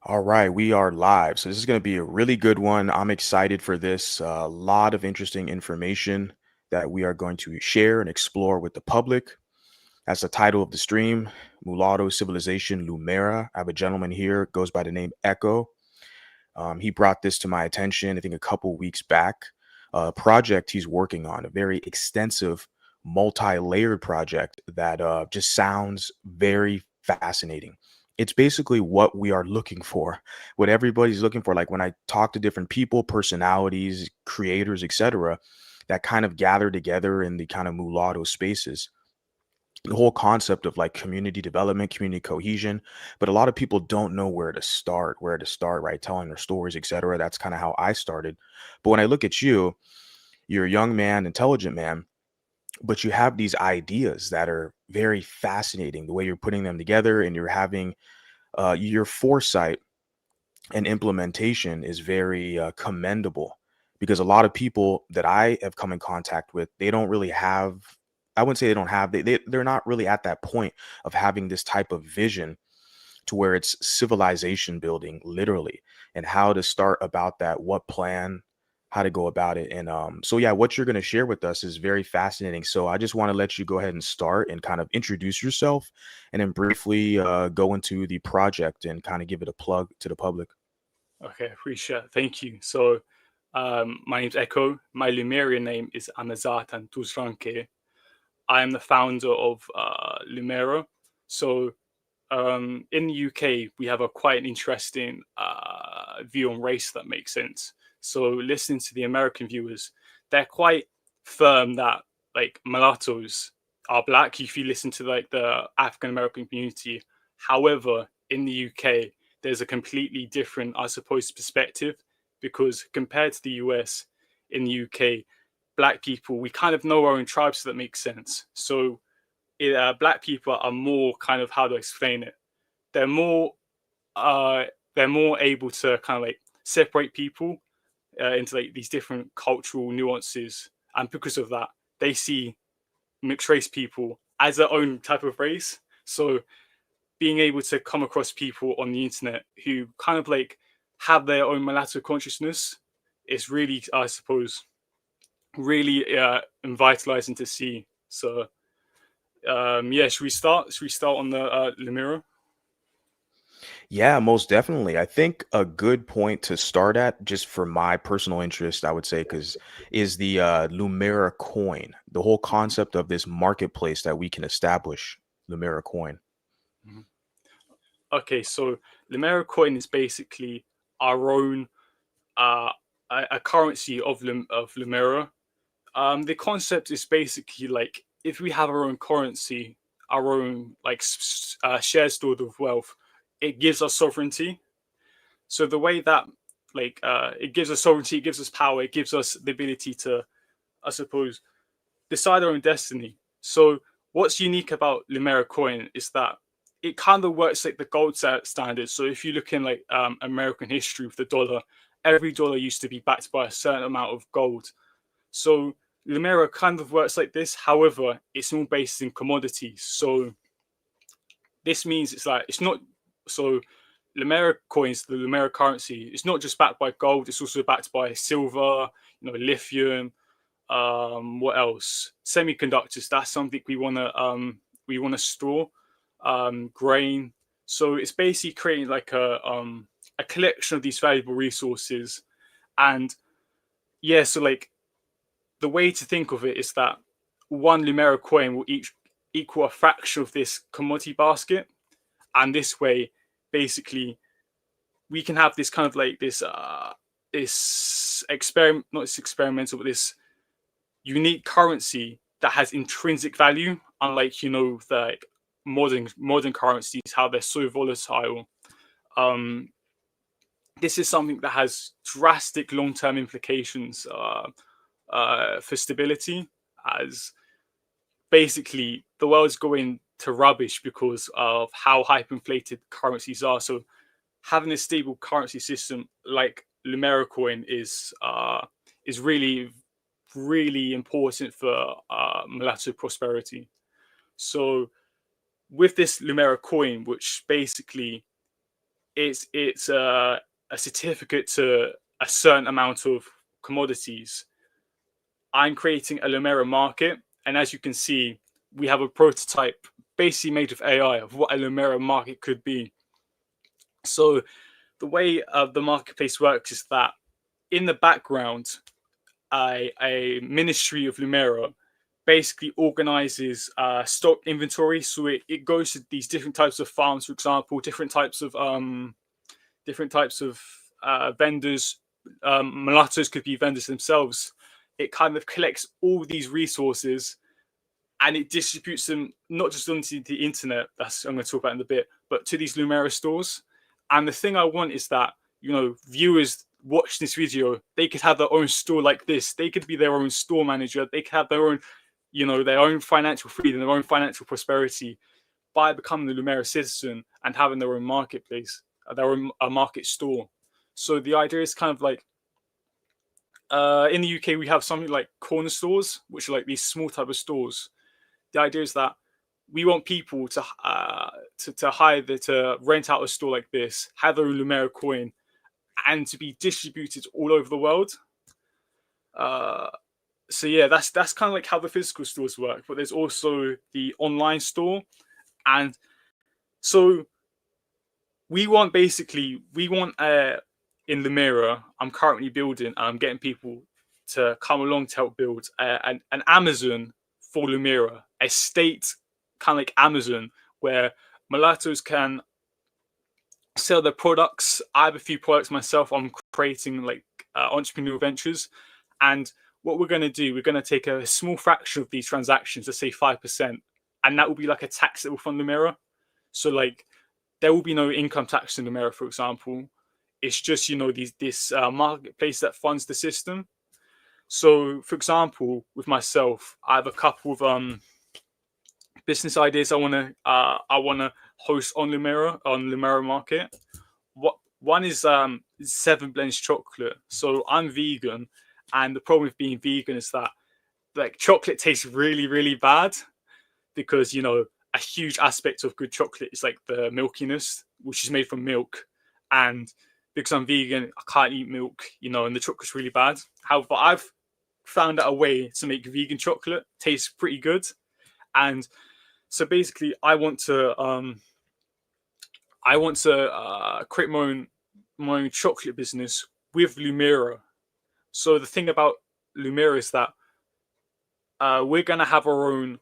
All right, we are live. So this is going to be a really good one. I'm excited for this. A lot of interesting information that we are going to share and explore with the public. As the title of the stream, Mulatto Civilization Lumera. I have a gentleman here, goes by the name Echo. He brought this to my attention, I think, a couple weeks back. A project he's working on, a very extensive, multi-layered project that just sounds very fascinating. It's basically what we are looking for, what everybody's looking for. Like when I talk to different people, personalities, creators, etc., that kind of gather together in the kind of mulatto spaces, the whole concept of like community development, community cohesion, but a lot of people don't know where to start, right? Telling their stories, etc. That's kind of how I started. But when I look at you, you're a young man, intelligent man, but you have these ideas that are very fascinating. The way you're putting them together, and you're having your foresight and implementation is very commendable, because a lot of people that I have come in contact with, they don't really have, I wouldn't say they don't have, they're not really at that point of having this type of vision to where it's civilization building literally, and how to start about that, what plan, how to go about it. And so yeah, what you're going to share with us is very fascinating. So I just want to let you go ahead and start and kind of introduce yourself, and then briefly go into the project and kind of give it a plug to the public. Okay, appreciate it. Thank you. My name's Echo. My Lumerian name is Anazatan Tuzranke. I am the founder of Lumera. So, in the UK, we have a quite an interesting view on race that makes sense. So, listening to the American viewers, they're quite firm that like mulattoes are black. If you listen to like the African American community, however, in the UK, there's a completely different, I suppose, perspective because compared to the US, in the UK, black people we kind of know our own tribes, so that makes sense. Black people are more kind of, how to explain it, they're more uh they're more able to kind of like separate people into like these different cultural nuances, and because of that they see mixed race people as their own type of race. So being able to come across people on the internet who kind of like have their own mulatto consciousness is really, I suppose, really vitalizing to see. So yeah, should we start on the Lumira? Yeah, most definitely. I think a good point to start at, just for my personal interest, I would say, because is the Lumera coin, the whole Mhm, concept of this marketplace that we can establish, Lumera coin. mhm. Okay, so Lumera coin is basically our own uh, a currency of Lumera. The concept is basically like if we have our own currency, our own like shared stored of wealth, it gives us sovereignty. So the way that it gives us sovereignty, it gives us power, it gives us the ability to, I suppose, decide our own destiny. So what's unique about Lumera coin is that it kind of works like the gold standard. So if you look in like American history with the dollar, every dollar used to be backed by a certain amount of gold. So Lumera kind of works like this. However, it's all based in commodities. So this means it's like it's not so Lumera coins, the Lumera currency, it's not just backed by gold, it's also backed by silver, lithium, what else? Semiconductors, that's something we wanna store, grain. So it's basically creating like a collection of these valuable resources. And yeah, so like the way to think of it is that one Lumera coin will each equal a fraction of this commodity basket. And this way, basically, we can have this kind of like this experiment, not this experimental, but this unique currency that has intrinsic value, unlike the like modern currencies, how they're so volatile. Um, this is something that has drastic long term implications for stability, as basically the world's going to rubbish because of how hyperinflated currencies are. So having a stable currency system like Lumera coin is really really important for mulatto prosperity. So with this Lumera coin, which basically it's a certificate to a certain amount of commodities. I'm creating a Lumera market, and as you can see, we have a prototype basically made of AI of what a Lumera market could be. So the way the marketplace works is that in the background, a ministry of Lumera basically organizes stock inventory. So it goes to these different types of farms, for example, different types of vendors. Mulattoes could be vendors themselves. It kind of collects all these resources and it distributes them not just onto the internet, that's I'm going to talk about in a bit, but to these Lumera stores. And the thing I want is that, viewers watch this video, they could have their own store like this. They could be their own store manager. They could have their own, their own financial freedom, their own financial prosperity by becoming the Lumera citizen and having their own marketplace, their own market store. So the idea is kind of like, in the UK, we have something like corner stores, which are like these small type of stores. The idea is that we want people to hire to rent out a store like this, have their own Lumera coin, and to be distributed all over the world. So yeah, that's kind of like how the physical stores work. But there's also the online store, and so we want in Lumera, I'm currently building. I'm getting people to come along to help build an Amazon for Lumera, a state kind of like Amazon where mulattoes can sell their products. I have a few products myself. I'm creating like entrepreneurial ventures, and what we're going to do, we're going to take a small fraction of these transactions, let's say 5%, and that will be like a tax that will fund Lumera. So like there will be no income tax in Lumera, for example. It's just this marketplace that funds the system. So, for example, with myself, I have a couple of business ideas I wanna host on Lumera Market. One is 7 Blends chocolate. So I'm vegan, and the problem with being vegan is that like chocolate tastes really really bad because a huge aspect of good chocolate is like the milkiness, which is made from milk, and because I'm vegan, I can't eat milk, and the chocolate's really bad. However, I've found out a way to make vegan chocolate taste pretty good, and so basically, I want to create my own chocolate business with Lumera. So the thing about Lumera is that we're gonna have our own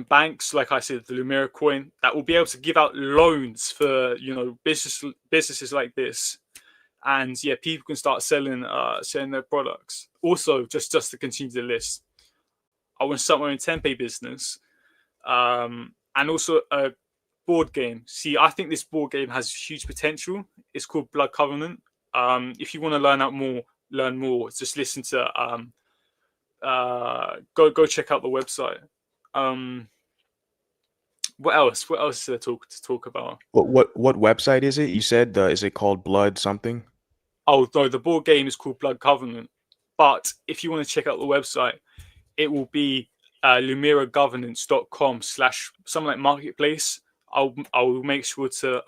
banks, like I said, the Lumera coin that will be able to give out loans for businesses like this, and yeah, people can start selling their products. Also, just to continue the list, I want to start my own tempeh business, and also a board game. See, I think this board game has huge potential. It's called Blood Covenant. If you want to learn more, just listen to go check out the website. What else? What else is there to talk about? What website is it? You said is it called Blood something? Oh no, the board game is called Blood Covenant. But if you want to check out the website, it will be lumeragovernance.com/ something like marketplace. I'll make sure to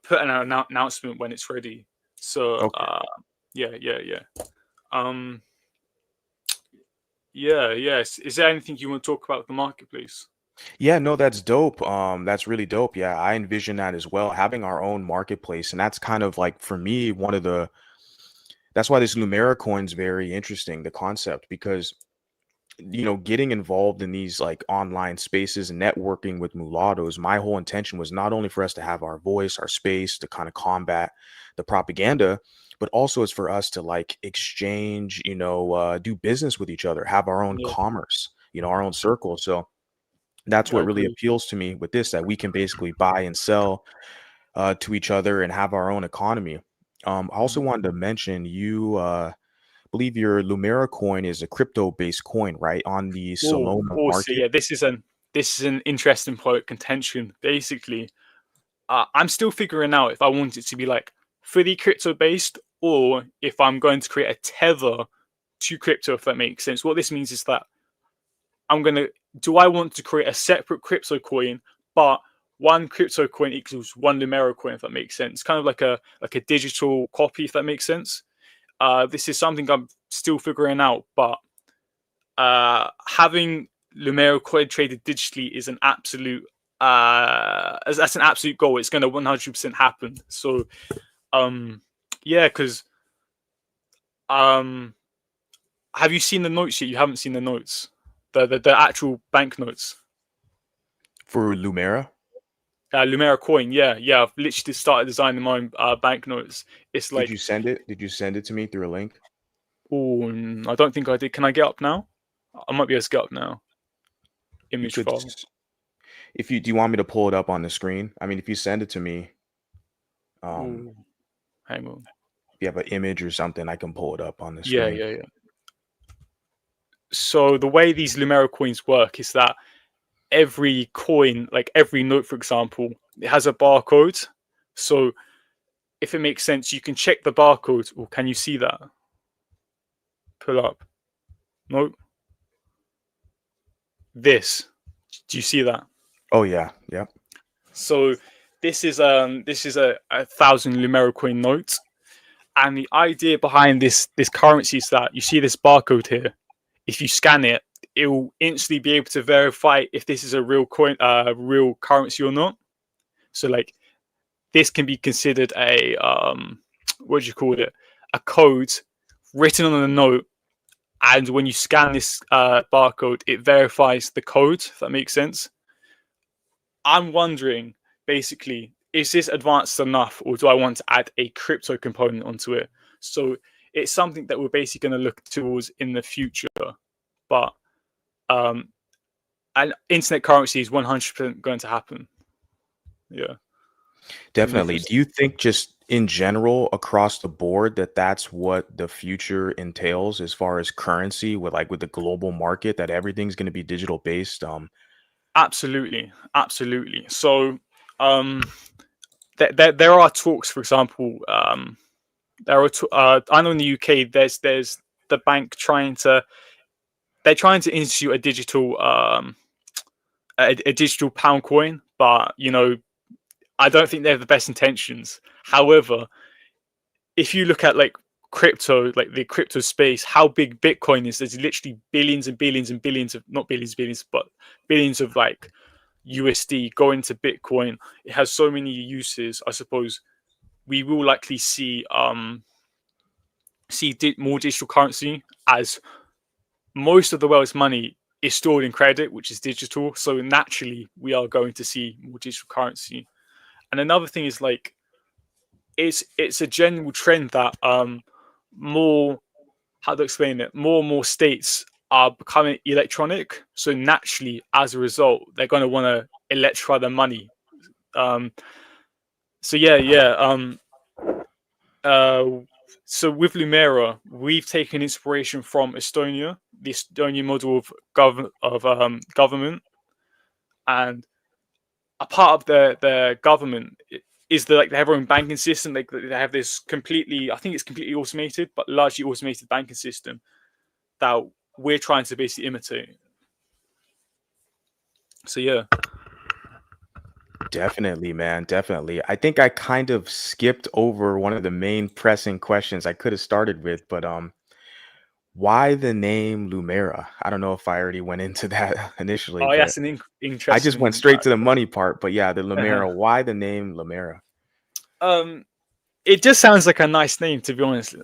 put an announcement when it's ready. So Okay. yeah. Um, yes. Is there anything you want to talk about the marketplace? Yeah, no, that's dope. That's really dope. Yeah, I envision that as well, having our own marketplace. And that's kind of like for me, that's why this Lumera coin's very interesting, the concept, because getting involved in these like online spaces and networking with mulattoes, my whole intention was not only for us to have our voice, our space to kind of combat the propaganda, but also is for us to like exchange, do business with each other, have our own Yeah, commerce, our own circle. So that's I what really agree. appeals to me with this, that we can basically buy and sell to each other and have our own economy. I also Mm. wanted to mention you believe your Lumera coin is a crypto-based coin, right? On the Solana Also, market. yeah, this is an interesting point of contention. Basically, I'm still figuring out if I want it to be like fully crypto based or if I'm going to create a tether to crypto, if that makes sense. What this means is that I'm gonna do I want to create a separate crypto coin, but one crypto coin equals one Lumera coin, if that makes sense. Kind of like a digital copy, if that makes sense. This is something I'm still figuring out, but having Lumera coin traded digitally is an absolute that's an absolute goal. It's going to 100% happen. So yeah, because um have you seen the notes yet? You haven't seen the notes, the actual banknotes. For Lumera? Lumera coin, yeah. I've literally just started designing my own banknotes. It's Did you like, send it? Did you send it to me through a link? oh, I don't think I did. Can I get up now? I might be able to get up now. You Image could, file. if you do you want me to pull it up on the screen? I mean, if you send it to me, um, Ooh, hang on. if you have an image or something, I can pull it up on the Yeah, screen. yeah, yeah. So the way these Lumera coins work is that every coin, like every note, for example, it has a barcode. So if it makes sense, you can check the barcode. Or can you see that? Pull up. Nope. This. Do you see that? Oh yeah, yep. So this is a thousand Lumera coin note, and the idea behind this currency is that you see this barcode here. If you scan it, it will instantly be able to verify if this is a real coin, real currency or not. So like this can be considered a what do you call it? A code written on a note, and when you scan this barcode, it verifies the code. If that makes sense. I'm wondering, basically, is this advanced enough, or do I want to add a crypto component onto it? So it's something that we're basically going to look towards in the future. But um, and internet currency is 100% going to happen. Yeah, in the Definitely. future. Do you think just in general across the board that that's what the future entails as far as currency with like with the global market that everything's going to be digital based? Absolutely, absolutely. So um, there are talks, for example. I know in the UK, there's the bank they're trying to institute a digital pound coin, but I don't think they have the best intentions. However, if you look at like crypto, like the crypto space, how big Bitcoin is, there's literally billions and billions and billions of, not billions, billions, but billions of like USD going to Bitcoin. It has so many uses. I suppose we will likely see more digital currency, as most of the world's money is stored in credit, which is digital. So naturally, we are going to see more digital currency. And another thing is like it's a general trend that more, how to explain it, more and more states are becoming electronic. So naturally, as a result, they're going to want to electrify their money. Um, so yeah. Uh, so with Lumera, we've taken inspiration from Estonia, the Estonian model of government, and a part of their government is like they have their own banking system. They have this completely, I think it's completely automated, but largely automated banking system that we're trying to basically imitate. So yeah. Definitely, man. Definitely. I think I kind of skipped over one of the main pressing questions I could have started with, but why the name Lumera? I don't know if I already went into that initially, Oh, yeah, but that's an I just went interesting. straight to the money part. But yeah, the Uh, Lumera. Why the name Lumera? um, it just sounds like a nice name, to be honest.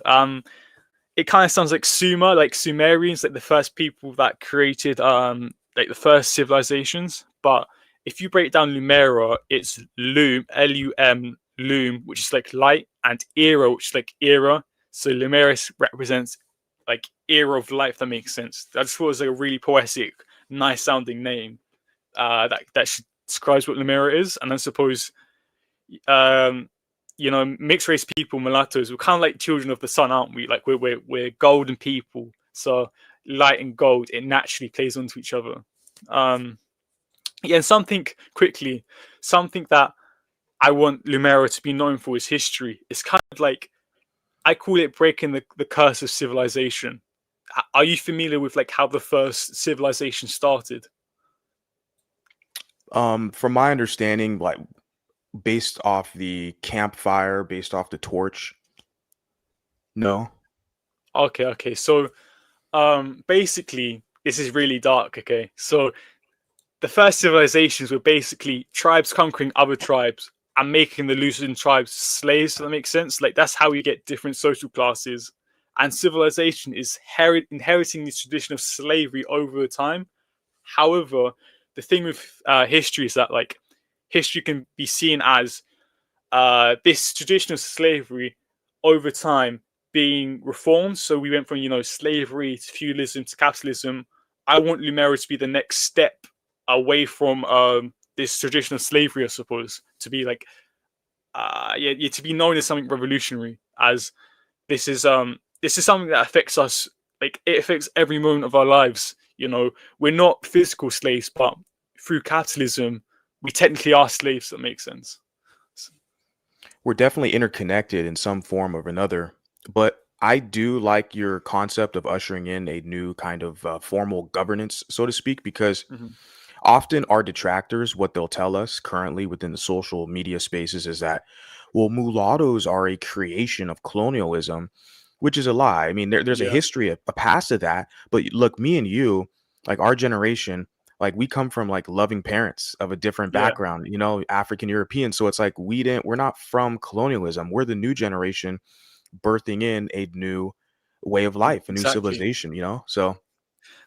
It kind of sounds like Sumer, like Sumerians, like the first people that created like the first civilizations. But if you break down Lumera, it's Lum, Lum, Lum, which is like light, and Era, which is like era. So Lumera represents like era of life. That makes sense. I just thought it was like a really poetic, nice sounding name. That describes what Lumera is, and I suppose um, mixed race people, mulattoes, we're kind of like children of the sun, aren't we? Like we're golden people. So light and gold, it naturally plays onto each other. Um, yeah, and something that I want Lumera to be known for is history. It's kind of like I call it breaking the curse of civilization. Are you familiar with like how the first civilization started? From my understanding, like based off the campfire, based off the torch, no. Okay, okay. So basically this is really dark, okay? So the first civilizations were basically tribes conquering other tribes and making the losing tribes slaves. Does that make sense? Like that's how you get different social classes. And civilization is inheriting this tradition of slavery over time. However, the thing with history is that like history can be seen as this tradition of slavery over time being reformed. So we went from slavery to feudalism to capitalism. I want Lumera to be the next step away from this tradition of slavery, I suppose, to be like yeah, to be known as something revolutionary. As this is something that affects us. Like it affects every moment of our lives. We're not physical slaves, but through capitalism, we technically are slaves. That makes sense. We're definitely interconnected in some form or another, but I do like your concept of ushering in a new kind of formal governance, so to speak, because Mhm. often our detractors, what they'll tell us currently within the social media spaces is that, well, mulattoes are a creation of colonialism, which is a lie. I mean, there's a Yeah, history, a past of that. But look, me and you, like our generation, like we come from like loving parents of a different yeah, background, African European. So it's like we're not from colonialism. We're the new generation birthing in a new way of life, a new exactly. civilization. So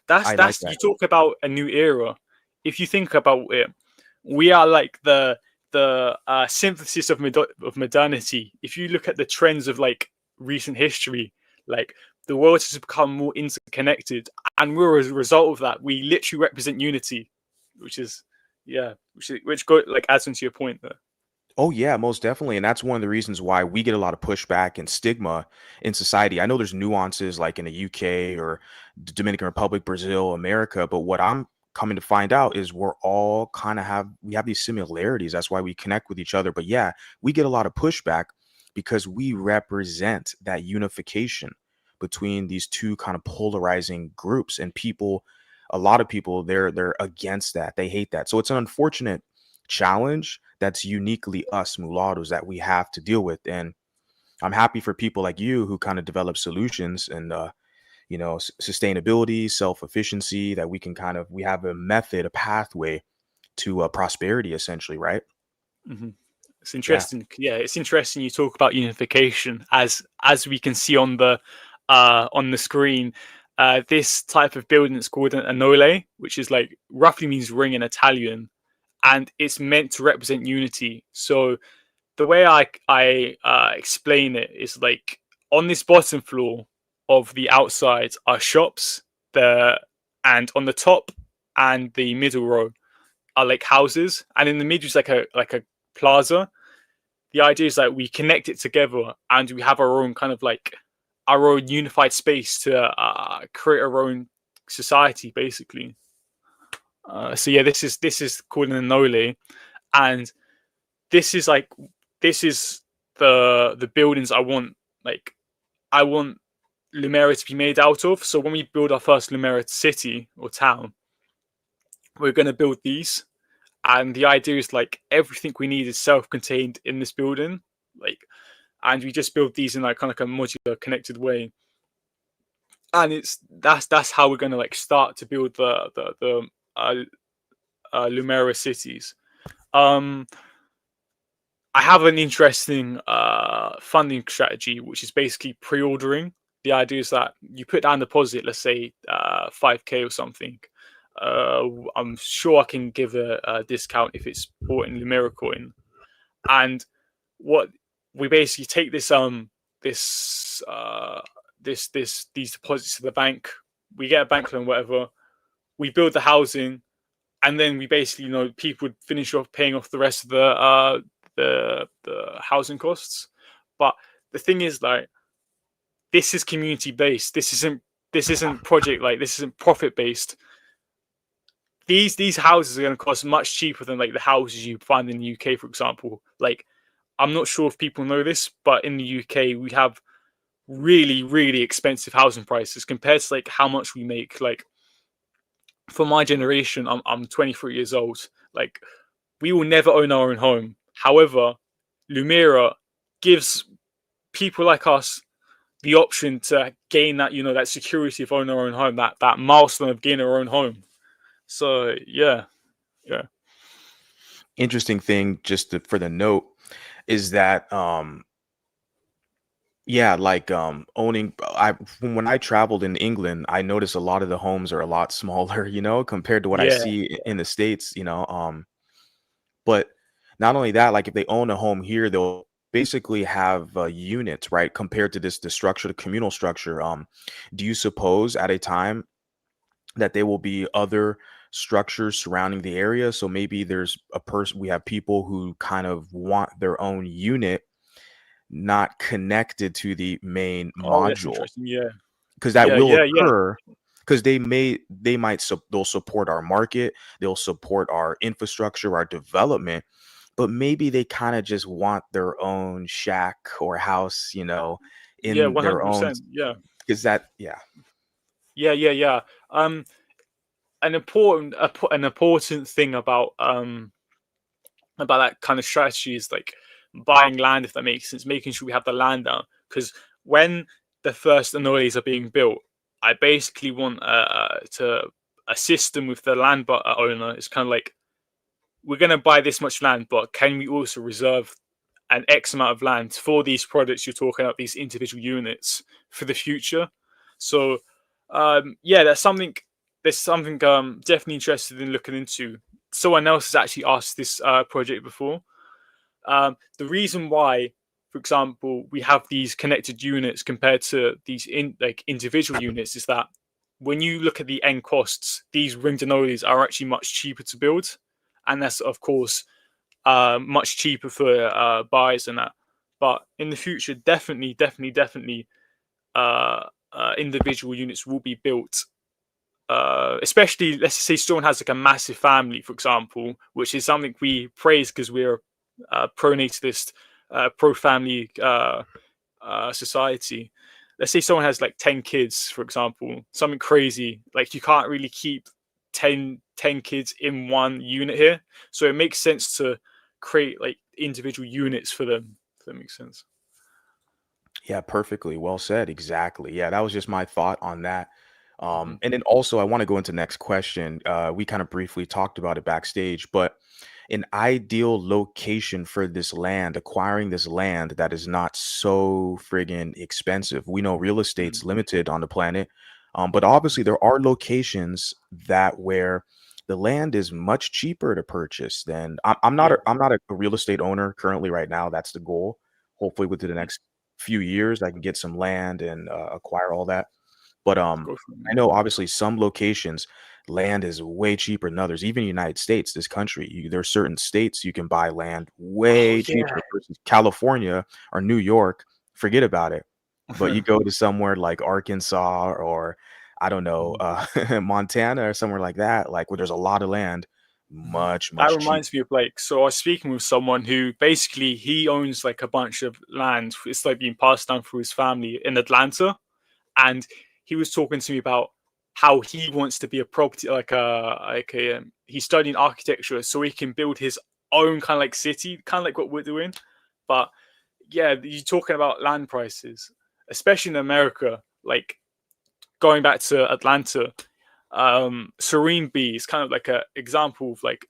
That's I like that's that. you talk about a new era. If you think about it, we are like the synthesis of modernity. If you look at the trends of like recent history, like the world has become more interconnected, and we're as a result of that. We literally represent unity, which is yeah, which go like adds into your point there. Oh yeah, most definitely. And that's one of the reasons why we get a lot of pushback and stigma in society. I know there's nuances like in the UK or the Dominican Republic, Brazil, America, but what I'm coming to find out is we're all kind of we have these similarities. That's why we connect with each other. But yeah, we get a lot of pushback because we represent that unification between these two kind of polarizing groups and people, a lot of people they're against that. They hate that. So it's an unfortunate challenge that's uniquely us mulattoes that we have to deal with. And I'm happy for people like you who kind of develop solutions and sustainability, self-efficiency, that we can we have a method, a pathway to prosperity essentially, right? Hmm. It's Yeah. interesting. Yeah, it's interesting you talk about unification as we can see on the screen. This type of building is called an anole, which is like roughly means ring in Italian, and it's meant to represent unity. So the way I explain it is like on this bottom floor of the outside are shops, the and on the top and the middle row are like houses, and in the middle is like a plaza. The idea is that we connect it together and we have our own kind of like our own unified space to create our own society basically. So yeah, this is called an anole, and this is like this is the buildings I want. Like I want Lumera to be made out of. So when we build our first Lumera city or town, we're going to build these, and the idea is like everything we need is self-contained in this building. Like and we just build these in like kind of like a modular connected way, and that's how we're going to like start to build the uh, Lumera cities. um I have an interesting funding strategy, which is basically pre-ordering. The idea is that you put down a deposit, let's say 5k or something. I'm sure I can give a discount if it's bought in Lumira coin. And what we basically take this these deposits to the bank. We get a bank loan, whatever. We build the housing, and then we basically, people would finish off paying off the rest of the housing costs. But the thing is, like, this is community based. This isn't project, like this isn't profit based. These houses are going to cost much cheaper than like the houses you find in the UK, for example. Like, I'm not sure if people know this, but in the UK we have really, really expensive housing prices compared to like how much we make. Like for my generation, I'm 23 years old. Like, we will never own our own home. However, Lumera gives people like us the option to gain that, that security of owning our own home, that milestone of gaining our own home. So yeah, yeah, Interesting thing, just for the note, is that yeah, like owning. When I traveled in England, I noticed a lot of the homes are a lot smaller, compared to what I yeah. see in the States. But not only that, like if they own a home here, they'll basically have units, right? Compared to the structure, the communal structure. Do you suppose at a time that there will be other structures surrounding the area? So maybe there's a person, we have people who kind of want their own unit, not connected to the main Oh, that's module, interesting. Yeah, because that yeah, will yeah, yeah, occur. Because they'll support our market, they'll support our infrastructure, our development, but maybe they kind of just want their own shack or house, yeah. in one their hundred own. percent. Yeah, Is that, yeah. yeah, yeah, yeah. Um, an important thing about that kind of strategy is like buying land, if that makes sense, making sure we have the land down. Because when the first annuities are being built, I basically want to a system with the land owner. It's kind of like, we're going to buy this much land, but can we also reserve an X amount of land for these products you're talking about, these individual units for the future? So, yeah, there's something definitely interested in looking into. Someone else has actually asked this project before. The reason why, for example, we have these connected units compared to these individual units is that when you look at the end costs, these ring denolis are actually much cheaper to build, and that's of course much cheaper for buyers and that. But in the future, definitely, individual units will be built. Especially, let's say someone has like a massive family, for example, which is something we praise because we're pro-natalist, pro-family society. Let's say someone has like 10 kids, for example, something crazy. Like, you can't really keep ten kids in one unit here. So it makes sense to create like individual units for them, if that makes sense. Yeah, perfectly well said. Exactly. Yeah, that was just my thought on that. Hmm. And then also, I want to go into next question. We kind of briefly talked about it backstage, but an ideal location for this land, acquiring this land that is not so friggin' expensive. We know real estate's limited on the planet, but obviously there are locations that where the land is much cheaper to purchase than. Yeah, I'm not a real estate owner currently right now. That's the goal. Hopefully, within the next few years, I can get some land and acquire all that. But go for I it. know obviously some locations land is way cheaper than others. Even United States, this country, there are certain states you can buy land Oh way cheaper versus California or New York. Forget about it. But you yeah. go to somewhere like Arkansas or I don't know, Montana or somewhere like that, like where there's a lot of land, much That much cheaper. reminds me of like, so I was speaking with someone who basically he owns like a bunch of land. It's like being passed down through his family in Atlanta, and he was talking to me about how he wants to be a property he's studying architecture so he can build his own kind of like city, kind of like what we're doing. But yeah, you're talking about land prices, especially in America. Like, going back to Atlanta, Serene B is kind of like a example of like,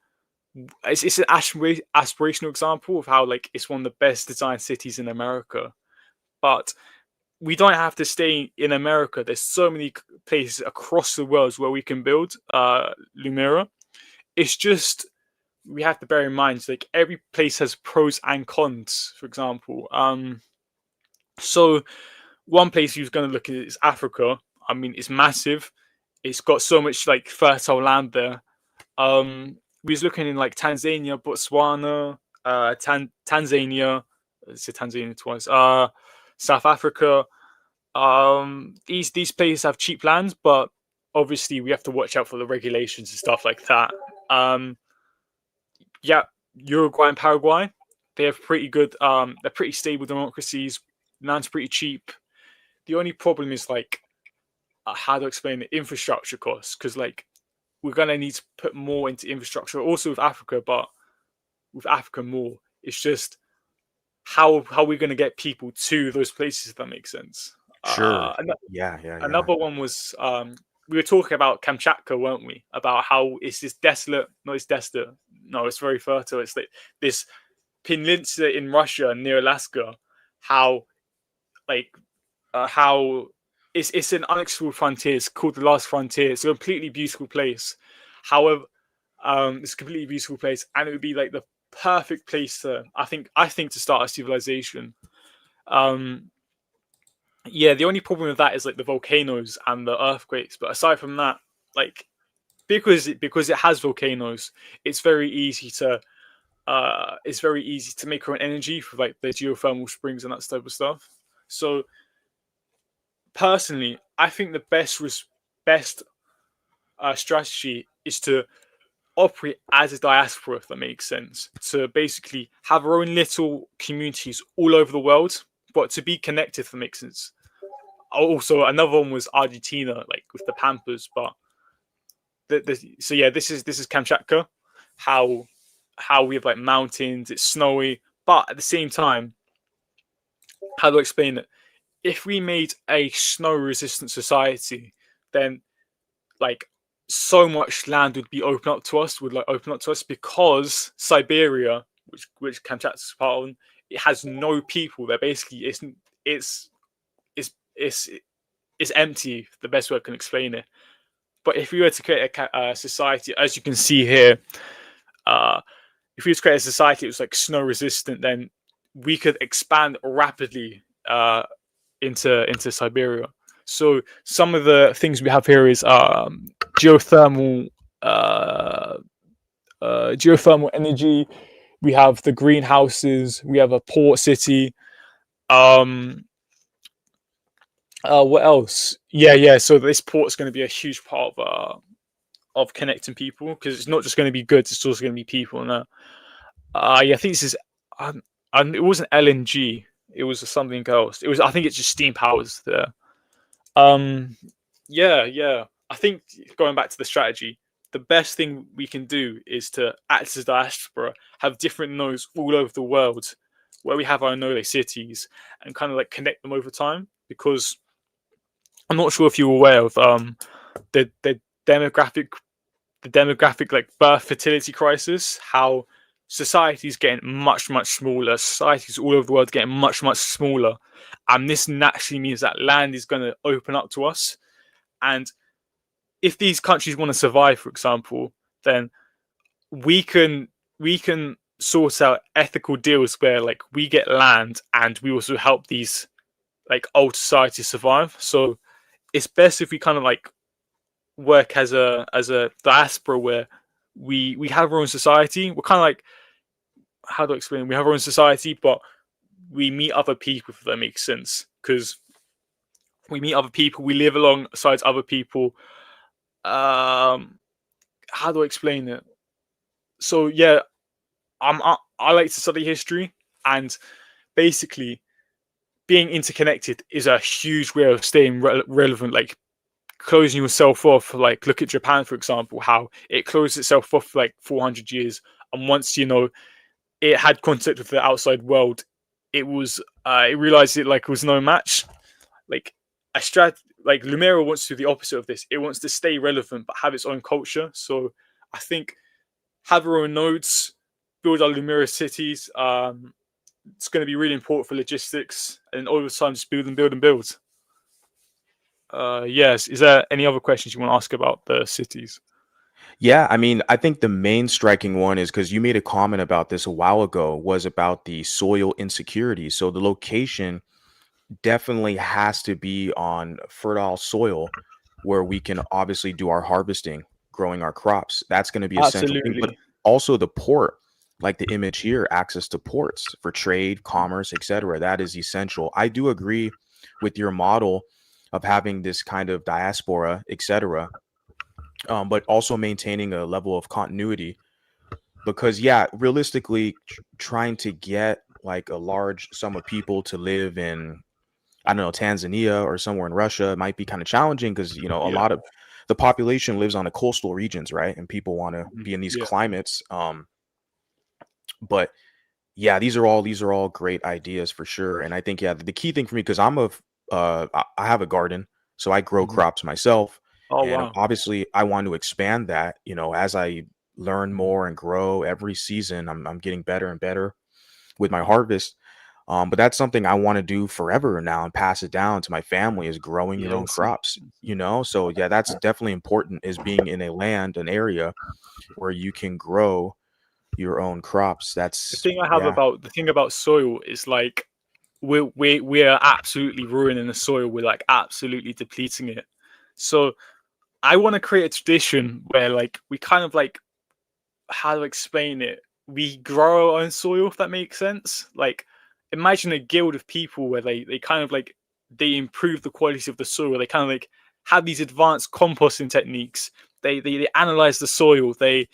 it's an aspirational example of how like it's one of the best designed cities in America. But we don't have to stay in America. There's so many places across the world where we can build Lumera. It's just, we have to bear in mind like every place has pros and cons. For example, so one place you're going to look at is Africa. I mean, it's massive. It's got so much like fertile land there. We was looking in like Tanzania, Botswana, Tanzania. Let's say Tanzania twice. South Africa. These places have cheap lands, but obviously we have to watch out for the regulations and stuff like that. Um, yeah, Uruguay and Paraguay, they have pretty good. They're pretty stable democracies. Land's pretty cheap. The only problem is like, how to explain the infrastructure costs, because like we're gonna need to put more into infrastructure, also with Africa, but with Africa more. It's just how we're gonna get people to those places, if that makes sense. Sure. Uh, Yeah, yeah, yeah. Another one was we were talking about Kamchatka, weren't we? About how it's this desolate, no, it's desolate. No, it's very fertile. It's like this peninsula in Russia near Alaska. How like how it's an unexplored frontier. It's called the last frontier. It's a completely beautiful place. However, it's a completely beautiful place, and it would be like the perfect place to I think to start a civilization. Um, yeah, the only problem with that is like the volcanoes and the earthquakes. But aside from that, like because it has volcanoes, it's very easy to make our own energy for like the geothermal springs and that type of stuff. So personally, I think the best strategy is to operate as a diaspora, if that makes sense. To basically have our own little communities all over the world, but to be connected, if that makes sense. Also, another one was Argentina, like with the Pampas. But so yeah, this is Kamchatka. How we have like mountains, it's snowy, but at the same time, how do I explain it? If we made a snow-resistant society, then like so much land would be open up to us because Siberia, which Kamchatka's part of, it has no people. There basically it's it's it's it's empty. The best way I can explain it. But if we were to create a society, as you can see here, uh, if we were to create a society that was like snow resistant, then we could expand rapidly into Siberia. So some of the things we have here is geothermal uh, geothermal energy. We have the greenhouses. We have a port city. Um, what else? Yeah, yeah. So this port's going to be a huge part of connecting people because it's not just going to be goods; it's also going to be people. And yeah, I think this is. It wasn't LNG. It was something else. It was. I think it's just steam powers there. Um, yeah, yeah. I think going back to the strategy, the best thing we can do is to act as a diaspora, have different nodes all over the world, where we have our node cities, and kind of like connect them over time. Because I'm not sure if you're aware of the demographic like birth fertility crisis, how societies getting much smaller, societies all over the world getting much smaller, and this naturally means that land is going to open up to us. And if these countries want to survive, for example, then we can sort out ethical deals where like we get land and we also help these like old societies survive. So it's best if we kind of like work as a diaspora where we have our own society. We're kind of like, how do I explain? We have our own society, but we meet other people, if that makes sense. Because we meet other people, we live alongside other people. Um, how do I explain it? So yeah, I like to study history, and basically being interconnected is a huge way of staying relevant. Like closing yourself off. Like look at Japan, for example, how it closed itself off for like 400 years, and once it had contact with the outside world, it realized it like was no match. Like a strat like Lumera wants to do the opposite of this. It wants to stay relevant but have its own culture. So I think have our own nodes, build our Lumera cities. It's going to be really important for logistics, and over time just build and build and build. Yes. Is there any other questions you want to ask about the cities? Yeah, I mean, I think the main striking one is because you made a comment about this a while ago, was about the soil insecurity. So the location definitely has to be on fertile soil where we can obviously do our harvesting, growing our crops. That's going to be essential thing. But Absolutely. also the port, like the image here, access to ports for trade, commerce, etc. That is essential. I do agree with your model of having this kind of diaspora, etc., but also maintaining a level of continuity because yeah, realistically trying to get like a large sum of people to live in, I don't know, Tanzania or somewhere in Russia might be kind of challenging because, a Yeah. lot of the population lives on the coastal regions, right? And people want to be in these Yeah. climates. But yeah, these are all great ideas for sure. And I think, yeah, the key thing for me, because I have a garden, so I grow Mhm. crops myself, Oh and wow. obviously I want to expand that. As I learn Mhm. more and grow every season, I'm getting better and better with my harvest. But that's something I want to do forever now and pass it down to my family, is growing your Yeah, own awesome. crops. So yeah, that's definitely important, is being in a land, an area where you can grow your own crops. That's yeah. The thing about soil is like we are absolutely ruining the soil. We're like absolutely depleting it. So I want to create a tradition where like we kind of like, how to explain it? We grow our own soil, if that makes sense. Like, imagine a guild of people where they kind of like they improve the quality of the soil. They kind of like have these advanced composting techniques. They analyze the soil. They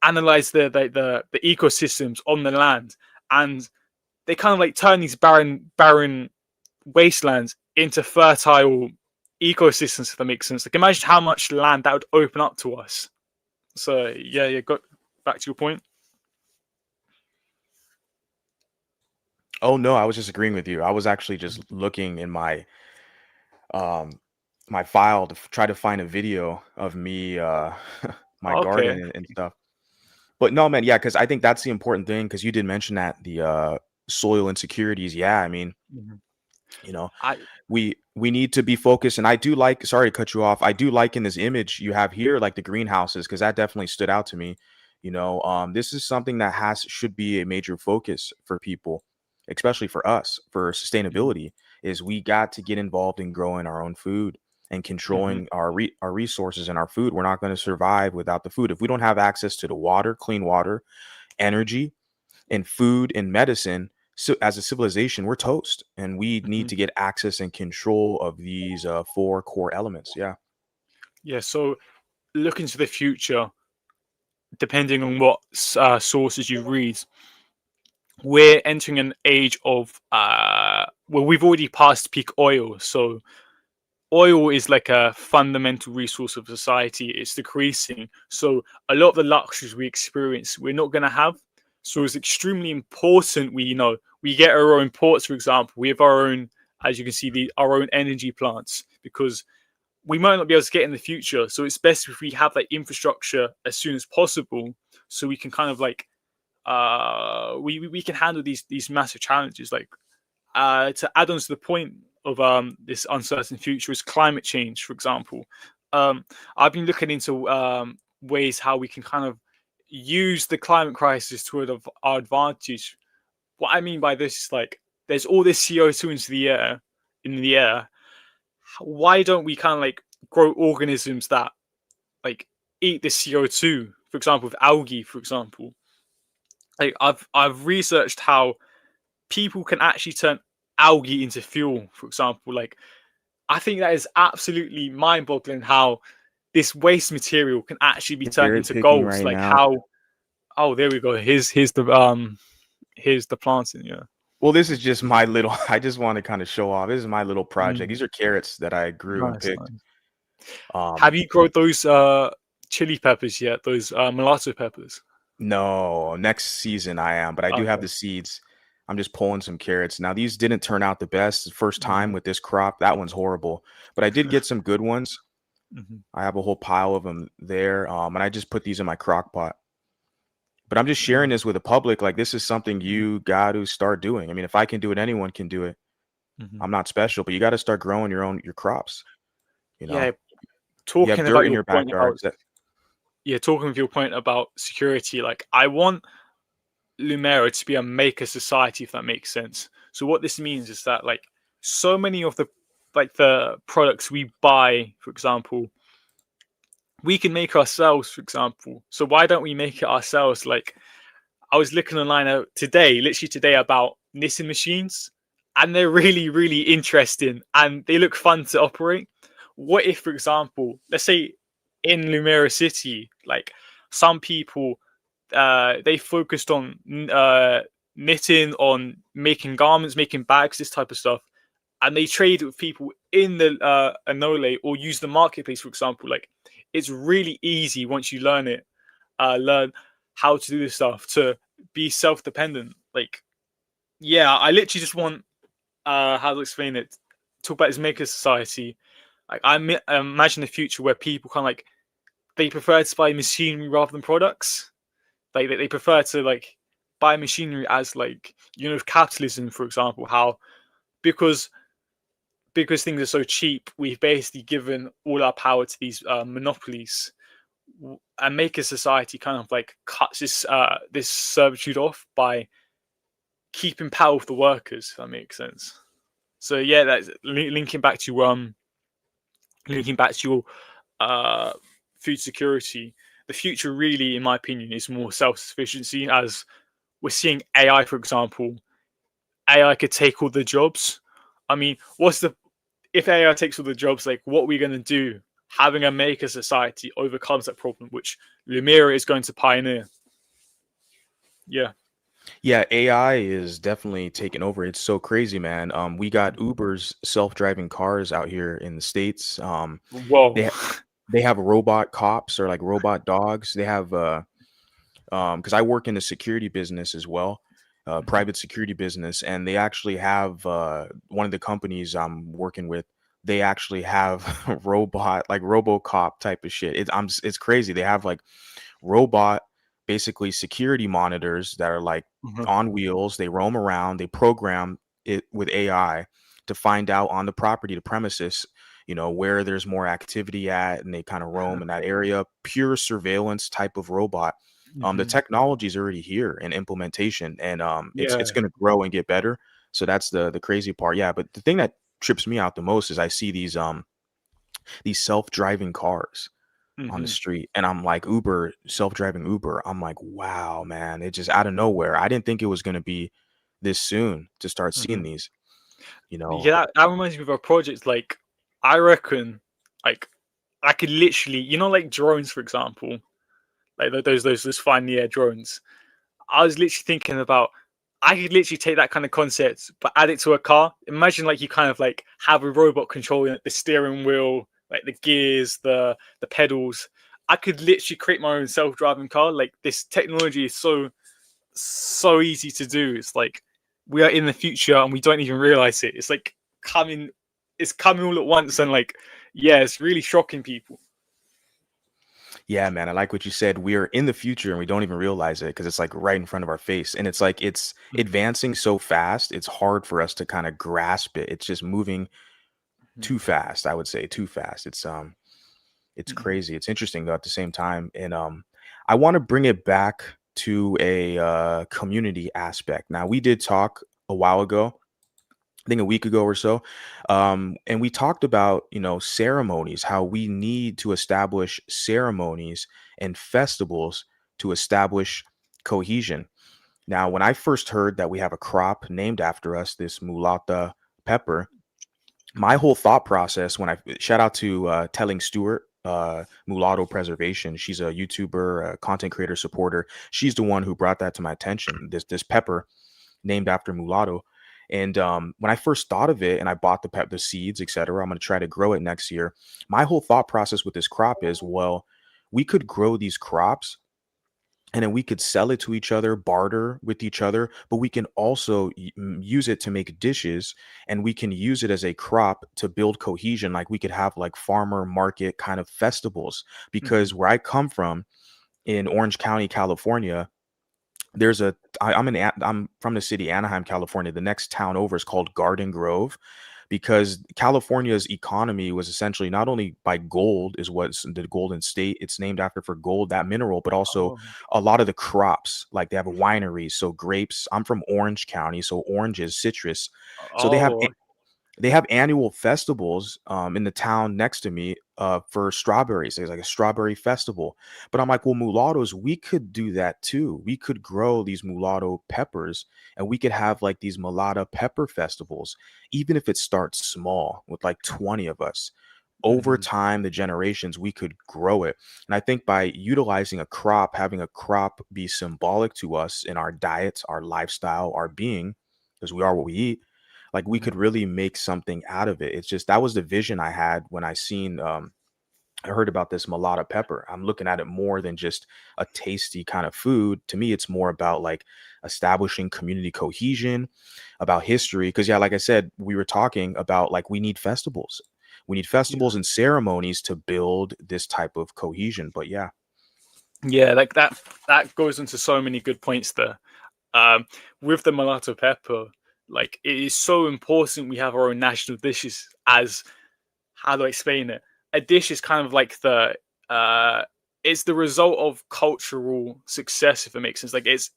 analyze the ecosystems on the land, and they kind of like turn these barren wastelands into fertile ecosystems. If that makes sense. Like, imagine how much land that would open up to us. So yeah, got back to your point. Oh no, I was just agreeing with you. I was actually just looking in um my file to try to find a video of me my Okay. garden and stuff. But no, man, yeah, because I think that's the important thing. Because you did mention that the soil insecurities. Yeah, I mean, Mhm. you know, I we need to be focused. And I do like, sorry to cut you off, I do like in this image you have here, like the greenhouses, because that definitely stood out to me. This is something that has should be a major focus for people, especially for us, for Mhm. sustainability, is we got to get involved in growing our own food and Mhm. controlling our resources and our food. We're not going to survive without the food. If we don't have access to the water, clean water, energy, and food and medicine, so as a civilization, we're toast, and we need Mhm. to get access and control of these four core elements. Yeah. Yeah, so looking to the future, depending on what sources you read, we're entering an age of well, we've already passed peak oil. So oil is like a fundamental resource of society. It's decreasing. So a lot of the luxuries we experience, we're not going to have. So it's extremely important we get our own ports, for example. We have our own, as you can see, our own energy plants, because we might not be able to get in the future. So it's best if we have that infrastructure as soon as possible, so we can kind of like we can handle these massive challenges. Like, to add on to the point of this uncertain future is climate change, for example. Um, I've been looking into ways how we can kind of use the climate crisis to our advantage. What I mean by this is like there's all this CO2 in the air. Why don't we kind of like grow organisms that like eat this CO2? For example, with algae, for example. Like, I've researched how people can actually turn algae into fuel, for example. Like, I think that is absolutely mind-boggling how this waste material can actually be turned Carrot into picking gold. right Like, now. how, oh, there we go. Here's the planting. Yeah. Well, this is just my little, I just want to kind of show off. This is my little project. Mm, These are carrots that I grew and nice, picked. nice. Um, Have you grown those chili peppers yet? Those mulatto peppers? no, next season I am, but I do have Okay. the seeds. I'm just pulling some carrots. Now, these didn't turn out the best. The first time Mhm. with this crop, that one's horrible. But I did get some good ones. Mhm. I have a whole pile of them there. And I just put these in my crock pot. But I'm just sharing Mhm. this with the public. Like, this is something Mhm. you got to start doing. I mean, if I can do it, anyone can do it. Mhm. I'm not special, but you got to start growing your crops. You know, Yeah, you have talking dirt about in your your point backyard. about talking with your point about security. Like, I want Lumera to be a maker society, if that makes sense. So what this means is that like so many of the products we buy, for example, we can make ourselves, for example. So why don't we make it ourselves? Like, I was looking online today, literally today, about knitting machines, and they're really, really interesting and they look fun to operate. What if, for example, let's say in Lumera City, like some people, they focused on knitting, on making garments, making bags, this type of stuff, and they trade with people in the Anole or use the marketplace, for example, like it's really easy once you learn it, learn how to do this stuff to be self-dependent. Like, yeah, I literally just want how to explain it. Talk about this maker society. Like, imagine a future where people kind of like they prefer to buy machinery rather than products. Like they prefer to like buy machinery as like capitalism, for example, how because things are so cheap, we've basically given all our power to these monopolies, and maker society kind of like cuts this servitude off by keeping power with the workers. If that makes sense. So yeah, that's linking back to your uh, food security. The future, really, in my opinion, is more self-sufficiency. As we're seeing AI, for example, AI could take all the jobs. I mean, what's the if AI takes all the jobs? Like, what are we going to do? Having a maker society overcomes that problem, which Lumera is going to pioneer. Yeah. Yeah, AI is definitely taking over. It's so crazy, man. We got Uber's self-driving cars out here in the States. Whoa. They they have robot cops or like robot dogs. They have because I work in the security business as well, Mhm. private security business, and they actually have one of the companies I'm working with. They actually have robot like RoboCop type of shit. It's crazy. They have like robot, basically security monitors that are like Mhm. on wheels. They roam around. They program it with AI to find out on the property, the premises, where there's more activity at, and they kind of roam in that area. Pure surveillance type of robot. The Mhm. technology is already here in implementation, and it's Yeah. going to grow and get better. So that's the crazy part. Yeah, but the thing that trips me out the most is I see these self-driving cars on the Mhm. street, and I'm like, Uber, self-driving Uber. I'm like, wow, man, it just out of nowhere. I didn't think it was going to be this soon to start seeing Mhm. these, you know. Yeah, that reminds me of a project. Like, I reckon, like, I could literally, like drones, for example, like those fly in the air drones. I was literally thinking about, I could literally take that kind of concept, but add it to a car. Imagine like you kind of like have a robot controlling like, the steering wheel, like the gears, the pedals. I could literally create my own self-driving car. Like this technology is so easy to do. It's like we are in the future and we don't even realize it. It's like coming, it's coming all at once, and like yeah, it's really shocking people. Yeah, man, I like what you said. We're in the future and we don't even realize it because it's like right in front of our face. And it's like it's Mhm. advancing so fast, it's hard for us to kind of grasp it. It's just moving Mhm. too fast, I would say, too fast. It's Mhm. crazy. It's interesting though at the same time. And I want to bring it back to a community aspect. Now, we did talk a while ago, I think a week ago or so. And we talked about, ceremonies, how we need to establish ceremonies and festivals to establish cohesion. Now, when I first heard that we have a crop named after us, this mulatta pepper, my whole thought process when I shout out to Telling Stewart, Mulatto Preservation. She's a YouTuber, a content creator, supporter. She's the one who brought that to my attention. This pepper named after mulatto. And when I first thought of it, and I bought the seeds, etc., I'm going to try to grow it next year. My whole thought process with this crop is, well, we could grow these crops and then we could sell it to each other, barter with each other, but we can also use it to make dishes, and we can use it as a crop to build cohesion. Like we could have like farmer market kind of festivals, because Mhm. where I come from in Orange County, California, there's a I'm from the city Anaheim, California. The next town over is called Garden Grove, because California's economy was essentially not only by gold, is what's the Golden State. It's named after for gold, that mineral, but also Oh. a lot of the crops. Like they have wineries, so grapes. I'm from Orange County, so oranges, citrus. So Oh. they have annual festivals in the town next to me for strawberries. There's like a strawberry festival. But I'm like, well, mulattoes, we could do that too. We could grow these mulatto peppers, and we could have like these mulatto pepper festivals, even if it starts small with like 20 of us. Over Mhm. time, the generations, we could grow it. And I think by utilizing a crop, having a crop be symbolic to us in our diets, our lifestyle, our being, because we are what we eat, like we could really make something out of it. It's just that was the vision I had when I heard about this mulatto pepper. I'm looking at it more than just a tasty kind of food. To me, it's more about like establishing community cohesion, about history. Cause yeah, like I said, we were talking about like we need festivals. We need Yeah. festivals and ceremonies to build this type of cohesion. But yeah, Yeah, like that goes into so many good points there. Um, with the mulatto pepper, like it is so important we have our own national dishes as, how do I explain it? A dish is kind of like uh it's the result of cultural success, if it makes sense. Like it's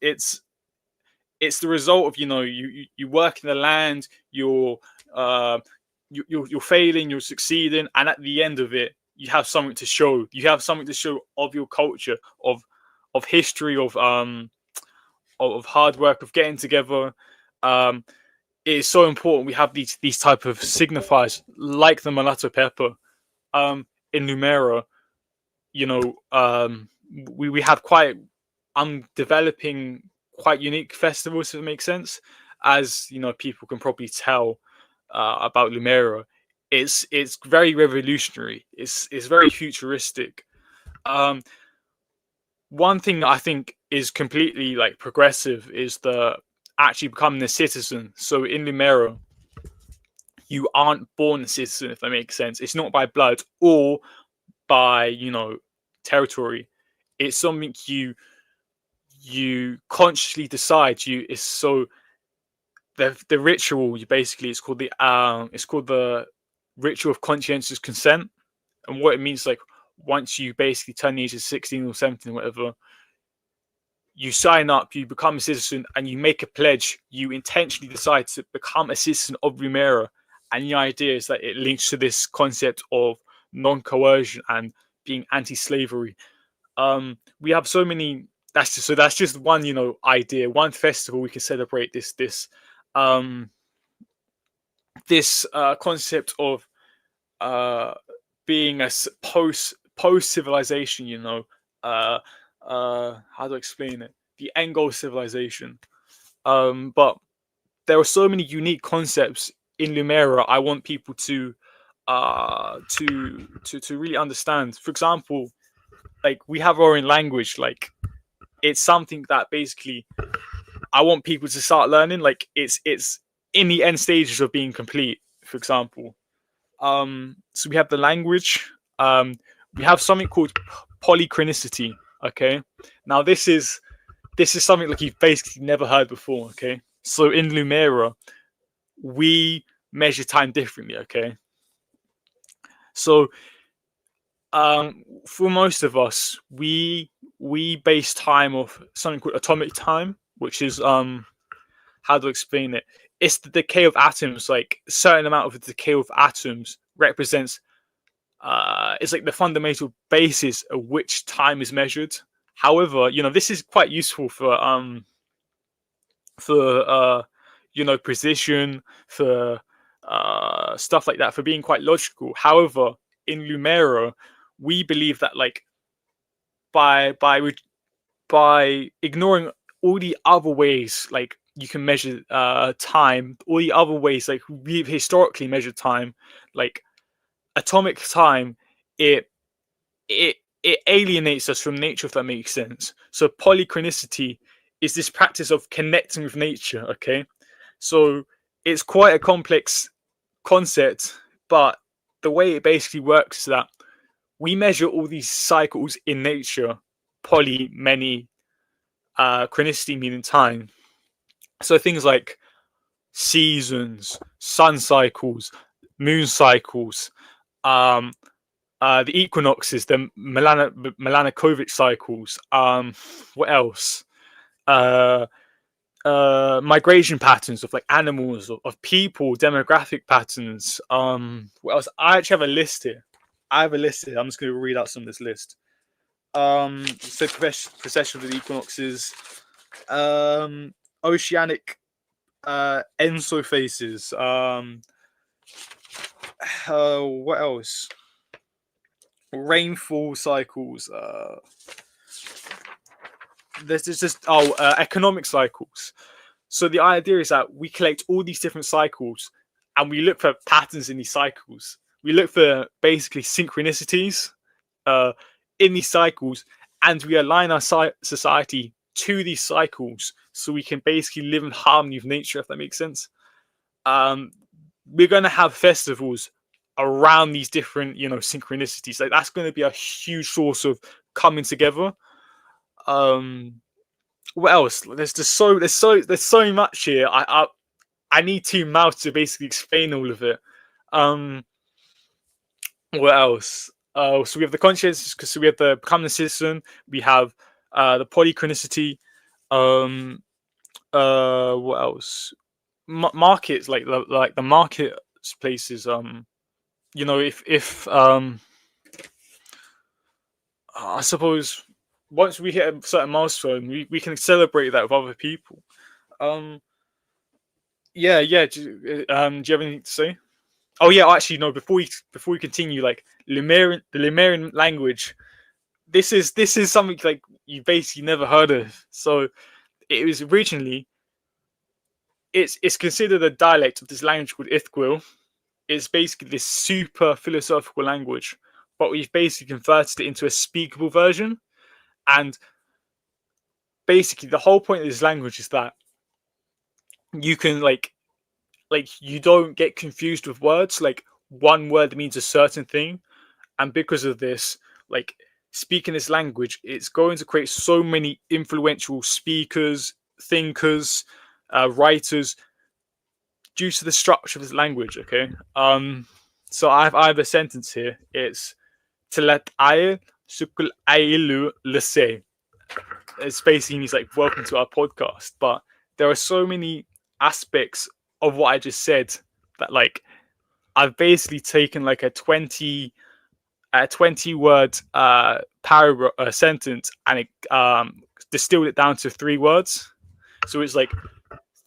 the result of, you work in the land, uh you're failing, you're succeeding, and at the end of it you have something to show. You have something to show of your culture, of history, of hard work, of getting together. um it is so important we have these type of signifiers like the mulatto pepper. In Lumera, you know, we have quite, I'm developing quite unique festivals, if it makes sense. As you know, people can probably tell about Lumera. It's very revolutionary. It's very futuristic. Um, One thing that I think is completely like progressive is the actually becoming a citizen. So in Lumera, you aren't born a citizen, if that makes sense. It's not by blood or by, territory. It's something you consciously decide. You It's so, the ritual, you basically, it's called the ritual of conscientious consent. And what it means, like, once you basically turn the age of 16 or 17 or whatever, you sign up, you become a citizen, and you make a pledge. You intentionally decide to become a citizen of Rumera. And the idea is that it links to this concept of non-coercion and being anti-slavery. We have so many. That's just one, idea, one festival we can celebrate um this concept of uh being a post civilization. Uh, how to explain it? The end goal civilization. But there are so many unique concepts in Lumera. I want people to really understand. For example, like we have our own language. Like it's something that basically I want people to start learning. Like it's in the end stages of being complete. For example, so we have the language. We have something called polychronicity. Okay, now this is something like you've basically never heard before. Okay, so in Lumera, we measure time differently. Okay, so for most of us, we base time off something called atomic time, which is how to explain it? It's the decay of atoms. Like a certain amount of the decay of atoms represents it's like the fundamental basis of which time is measured. However, this is quite useful for precision, for stuff like that, for being quite logical. However, in Lumera, we believe that like by ignoring all the other ways like you can measure time, all the other ways like we've historically measured time, like atomic time, it it alienates us from nature, if that makes sense. So polychronicity is this practice of connecting with nature. Okay, so it's quite a complex concept, but the way it basically works is that we measure all these cycles in nature, poly, many, chronicity meaning time. So things like seasons, sun cycles, moon cycles, um, the equinoxes, the Melanokovic cycles. What else? Uh, Migration patterns of like animals, of people, demographic patterns. What else? I actually have a list here. I have a list here. I'm just going to read out some of this list. So precession of the equinoxes, oceanic ensophases. What else? Rainfall cycles. There's just economic cycles. So the idea is that we collect all these different cycles and we look for patterns in these cycles. We look for basically synchronicities uh, in these cycles, and we align our society to these cycles so we can basically live in harmony with nature, if that makes sense. Um, we're going to have festivals around these different, synchronicities. Like that's going to be a huge source of coming together. Um, what else? There's so much here. I need two mouths to basically explain all of it. Um, what else? So we have the conscience, because we have the becoming a citizen. We have the polychronicity. Um, what else? Markets, like the market places. If I suppose once we hit a certain milestone, we can celebrate that with other people. Um, yeah. Do you have anything to say? Oh yeah, actually no. Before we continue, like the Lemurian language. This is something like you basically never heard of. So it was originally it's considered a dialect of this language called Ithquil. It's basically this super philosophical language, but we've basically converted it into a speakable version. And basically, the whole point of this language is that you can like you don't get confused with words. Like one word means a certain thing, and because of this, like speaking this language, it's going to create so many influential speakers, thinkers, writers due to the structure of this language. Okay, so I have a sentence here. It's "Telet ail sukul ailu lese." It's basically means like "welcome to our podcast," but there are so many aspects of what I just said that like I've basically taken like a 20 word paragraph sentence and it distilled it down to 3 words. So it's like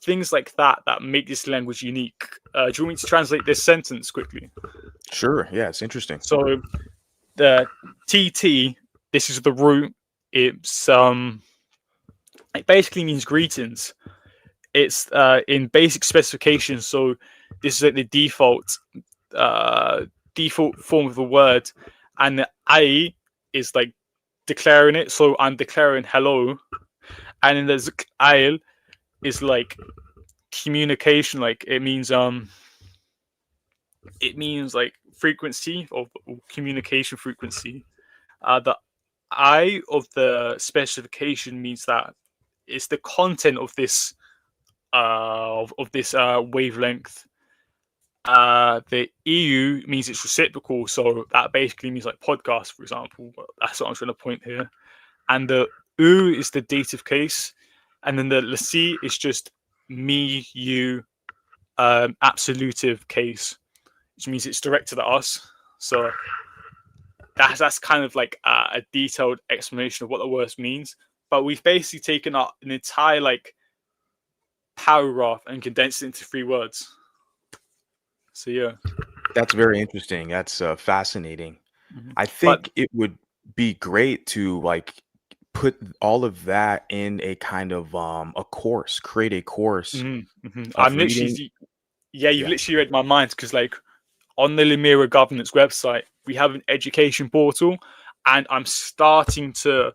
things like that make this language unique. Do you want me to translate this sentence quickly? Sure. Yeah, it's interesting. So the TT, this is the root. It's it basically means greetings. It's in basic specification. So this is like the uh, default form of the word, and the I is like declaring it. So I'm declaring hello, and then there's I'll is like communication. Like it means like frequency or communication frequency. The I of the specification means that it's the content of this wavelength. The EU means it's reciprocal, so that basically means like podcast, for example. That's what I'm trying to point here. And the U is the dative case, and then the C is just me, you, absolutive case, which means it's directed at us. So that's kind of like a detailed explanation of what the word means. But we've basically taken out an entire like paragraph and condensed it into 3 words. So yeah. That's very interesting. That's fascinating. Mhm. I But think it would be great to like put all of that in a kind of a course, create a course of I'm reading. literally, yeah, you've Yeah. literally read my mind because, like, on the Lumera governance website, we have an education portal, and I'm starting to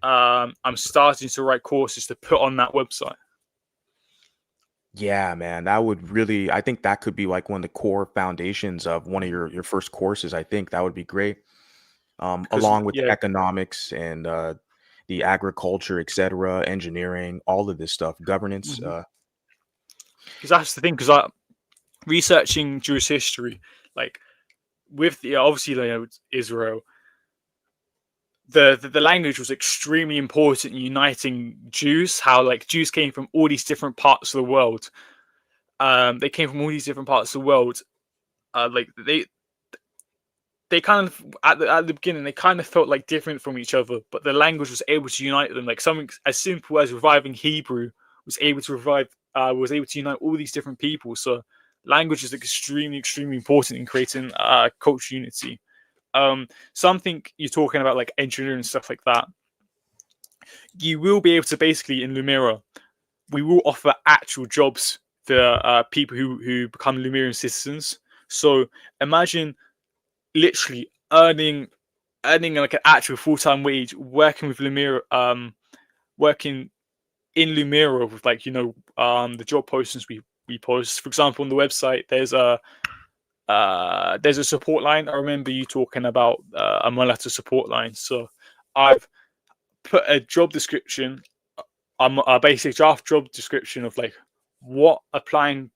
write courses to put on that website. Yeah, man, that would really I think that could be like one of the core foundations of one of your first courses. I think that would be great. Because Along with yeah, economics and the agriculture, etc., engineering, all of this stuff, governance. because that's the thing. Because I researching Jewish history, like with the obviously Israel, the language was extremely important in uniting Jews. How like Jews came from all these different parts of the world. They came from all these different parts of the world. Like they kind of at the beginning they kind of felt like different from each other, but the language was able to unite them. Like something as simple as reviving Hebrew was able to unite all these different people. So language is extremely important in creating cultural unity. Something you're talking about like engineering and stuff like that, you will be able to basically in Lumira we will offer actual jobs for people who become Lumerian citizens. So imagine literally earning like an actual full-time wage, working with Lumira, working in Lumira with, like, the job postings we post. For example, on the website, there's a support line. I remember you talking about a Mulatto support line. So I've put a job description, a basic draft job description of like what applying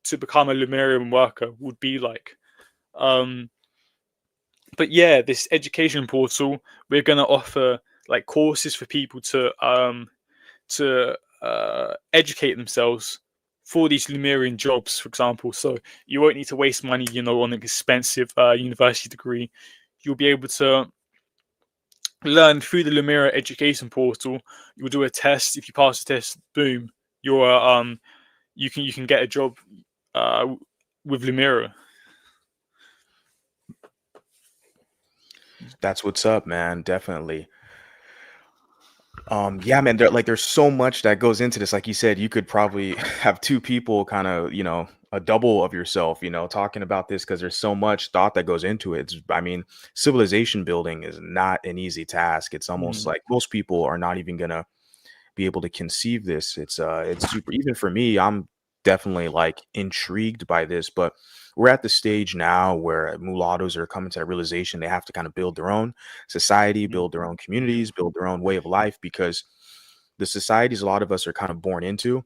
to become a Lumerian worker would be like. Um, but yeah, this education portal, we're gonna offer like courses for people to educate themselves for these Lumerian jobs, for example. So you won't need to waste money, on an expensive university degree. You'll be able to learn through the Lumera education portal. You'll do a test. If you pass the test, boom, you can get a job uh, with Lumera. That's what's up, man. Definitely. Yeah, man, there's so much that goes into this. Like you said, you could probably have two people kind of, a double of yourself, talking about this because there's so much thought that goes into it. I mean, civilization building is not an easy task. It's almost Mm, like most people are not even gonna be able to conceive this. It's super, even for me, I'm definitely like intrigued by this, but we're at the stage now where mulattoes are coming to that realization they have to kind of build their own society, mm, build their own communities, build their own way of life, because the societies a lot of us are kind of born into,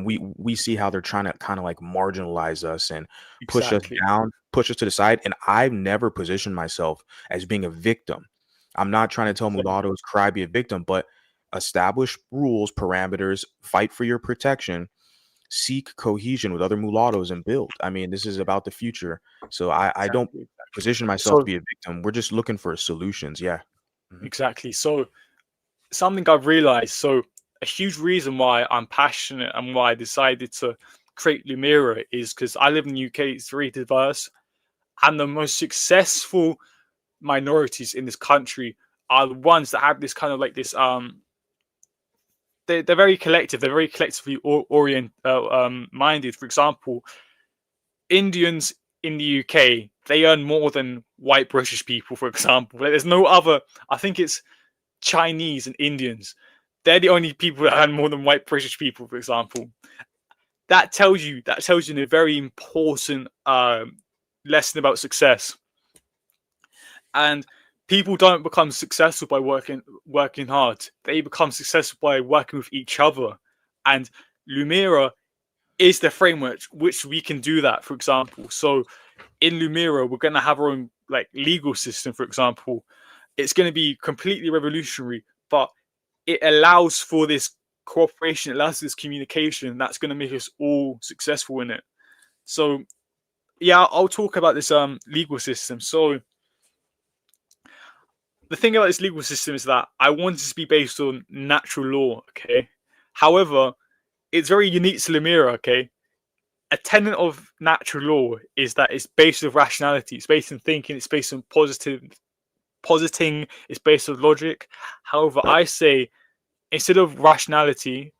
we see how they're trying to kind of like marginalize us and push us exactly. down, push us to the side. And I've never positioned myself as being a victim. I'm not trying to tell Same. mulattoes cry, be a victim, but establish rules, parameters, fight for your protection, seek cohesion with other mulattoes, and build. I mean, this is about the future. So I don't Exactly. position myself to So be a victim. We're just looking for solutions. Yeah. Mhm. exactly. So something I've realized. So a huge reason why I'm passionate and why I decided to create Lumera is because I live in the UK. It's very diverse, and the most successful minorities in this country are the ones that have this kind of like this they're very collective. They're very collectively minded. For example, Indians in the UK, they earn more than white British people, for example. Like, there's no other. I think it's Chinese and Indians. They're the only people that earn more than white British people, for example. That tells you a very important lesson about success. And people don't become successful by working hard. They become successful by working with each other. And Lumira is the framework which we can do that, for example. So in Lumira, we're going to have our own like legal system, for example. It's going to be completely revolutionary, but it allows for this cooperation, it allows for this communication that's going to make us all successful in it. So yeah, I'll talk about this legal system. So the thing about this legal system is that I want it to be based on natural law, okay? However, it's very unique to Lumira, okay? A tenet of natural law is that it's based on rationality, it's based on thinking, it's based on positing, it's based on logic. However, I say instead of rationality,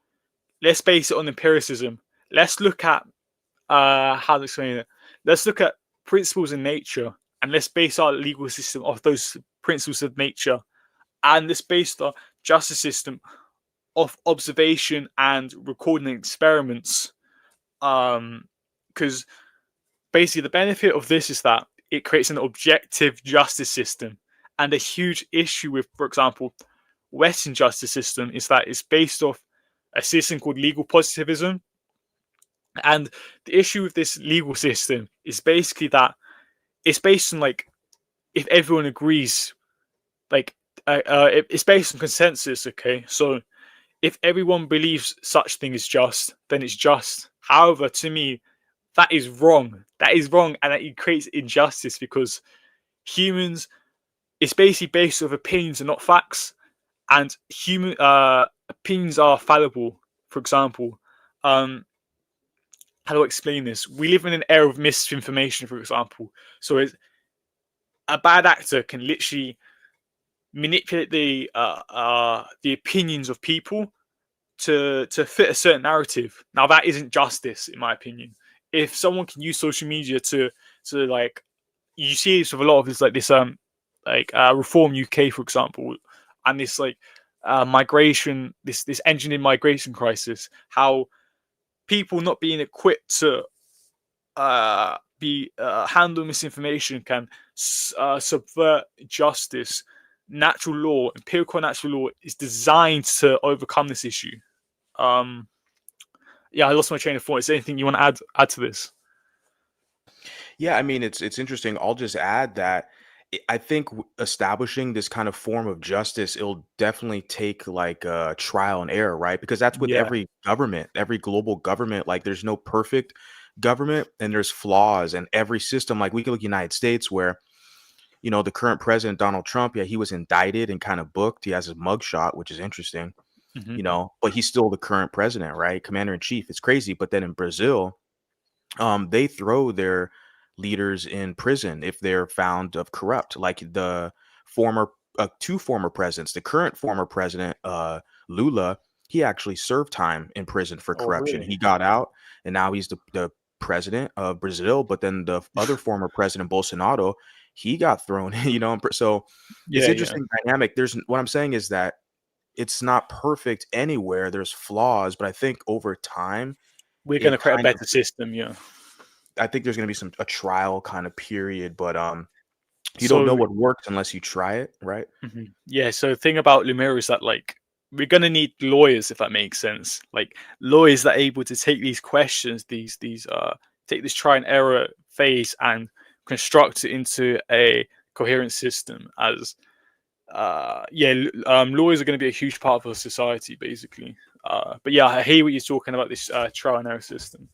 let's base it on empiricism. Let's look at how to explain it. Let's look at principles in nature and let's base our legal system off those principles of nature. And let's base the justice system off observation and recording experiments. Because basically the benefit of this is that it creates an objective justice system. And a huge issue with, for example, Western justice system is that it's based off a system called legal positivism. And the issue with this legal system is basically that it's based on like if everyone agrees, like it's based on consensus. Okay, so if everyone believes such thing is just, then it's just. However, to me, that is wrong. That is wrong, and that it creates injustice because humans, it's basically based on opinions and not facts. And human opinions are fallible. For example, um, how do I explain this? We live in an era of misinformation, for example. So a bad actor can literally manipulate the opinions of people to fit a certain narrative. Now that isn't justice, in my opinion. If someone can use social media to like, you see this with a lot of this, like this Reform UK, for example, and this like migration, this engineered migration crisis, how people not being equipped to be handle misinformation can subvert justice. Natural law, empirical natural law, is designed to overcome this issue. Um, yeah, I lost my train of thought. Is there anything you want to add to this? Yeah, I mean, it's interesting. I'll just add that I think establishing this kind of form of justice, it'll definitely take like trial and error, right? Because that's with Yeah. every government, every global government. Like, there's no perfect government, and there's flaws, and every system. Like, we can look at United States, where the current president Donald Trump, yeah, he was indicted and kind of booked. He has his mugshot, which is interesting, Hmm. but he's still the current president, right? Commander in chief. It's crazy. But then in Brazil, they throw their leaders in prison if they're found of corrupt, like the former two former presidents. The current former president, Lula, he actually served time in prison for Oh, corruption. really? He got out, and now he's the president of Brazil. But then the other former president, Bolsonaro, he got thrown, so it's Yeah, yeah. interesting dynamic. There's What I'm saying is that it's not perfect anywhere. There's flaws, but I think over time We're going to it create a kind of better system. Yeah. I think there's gonna be a trial kind of period, but you don't know So what works unless you try it, right? yeah, so the thing about Lumera is that like we're gonna need lawyers, if that makes sense. Like lawyers that are able to take these questions, these take this try and error phase and construct it into a coherent system. As lawyers are going to be a huge part of our society, basically. But yeah, I hear what you're talking about, this trial and error system.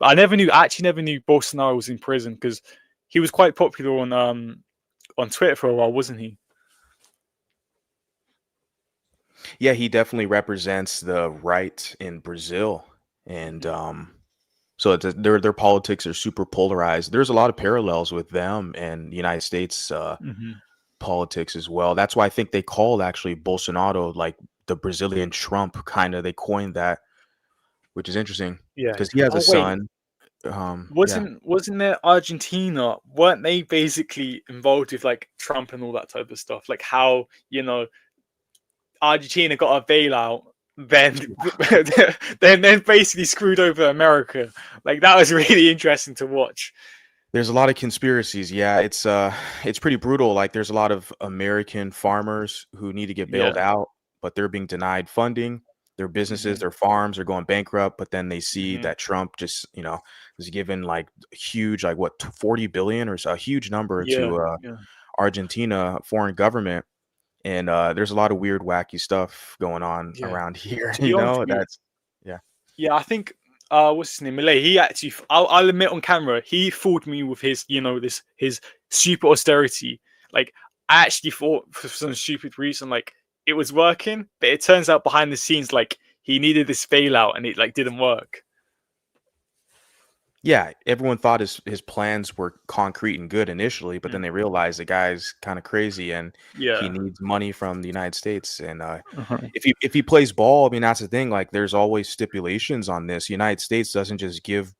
But actually never knew Bolsonaro was in prison, because he was quite popular on Twitter for a while, wasn't he? Yeah, he definitely represents the right in Brazil, and so their politics are super polarized. There's a lot of parallels with them and the United States Hmm. politics as well. That's why I think they called actually Bolsonaro like the Brazilian Trump, kind of. They coined that, which is interesting Yeah. because he has a Oh wait, son. Yeah. wasn't there Argentina? Weren't they basically involved with like Trump and all that type of stuff? Like how Argentina got a bailout, then then basically screwed over America. Like that was really interesting to watch. There's a lot of conspiracies. Yeah, it's pretty brutal. Like, there's a lot of American farmers who need to get bailed Yeah. out, but they're being denied funding. Their businesses, Hmm. their farms are going bankrupt, but then they see Hmm. that Trump just, is given like huge, like what, 40 billion or so, a huge number Yeah. to Yeah. Argentina foreign government. And there's a lot of weird, wacky stuff going on Yeah. around here, To be honest with you, that's yeah. yeah, I think what's his name? Malay. He actually, I'll admit on camera, he fooled me with his, this his super austerity. Like, I actually thought for some stupid reason, like it was working, but it turns out behind the scenes, like he needed this bailout and it like didn't work. Yeah, everyone thought his plans were concrete and good initially, but then Mm. they realized the guy's kind of crazy and he Yeah. needs money from the United States. And Uh-huh. if he plays ball, I mean, that's the thing. Like, there's always stipulations on this. United States doesn't just give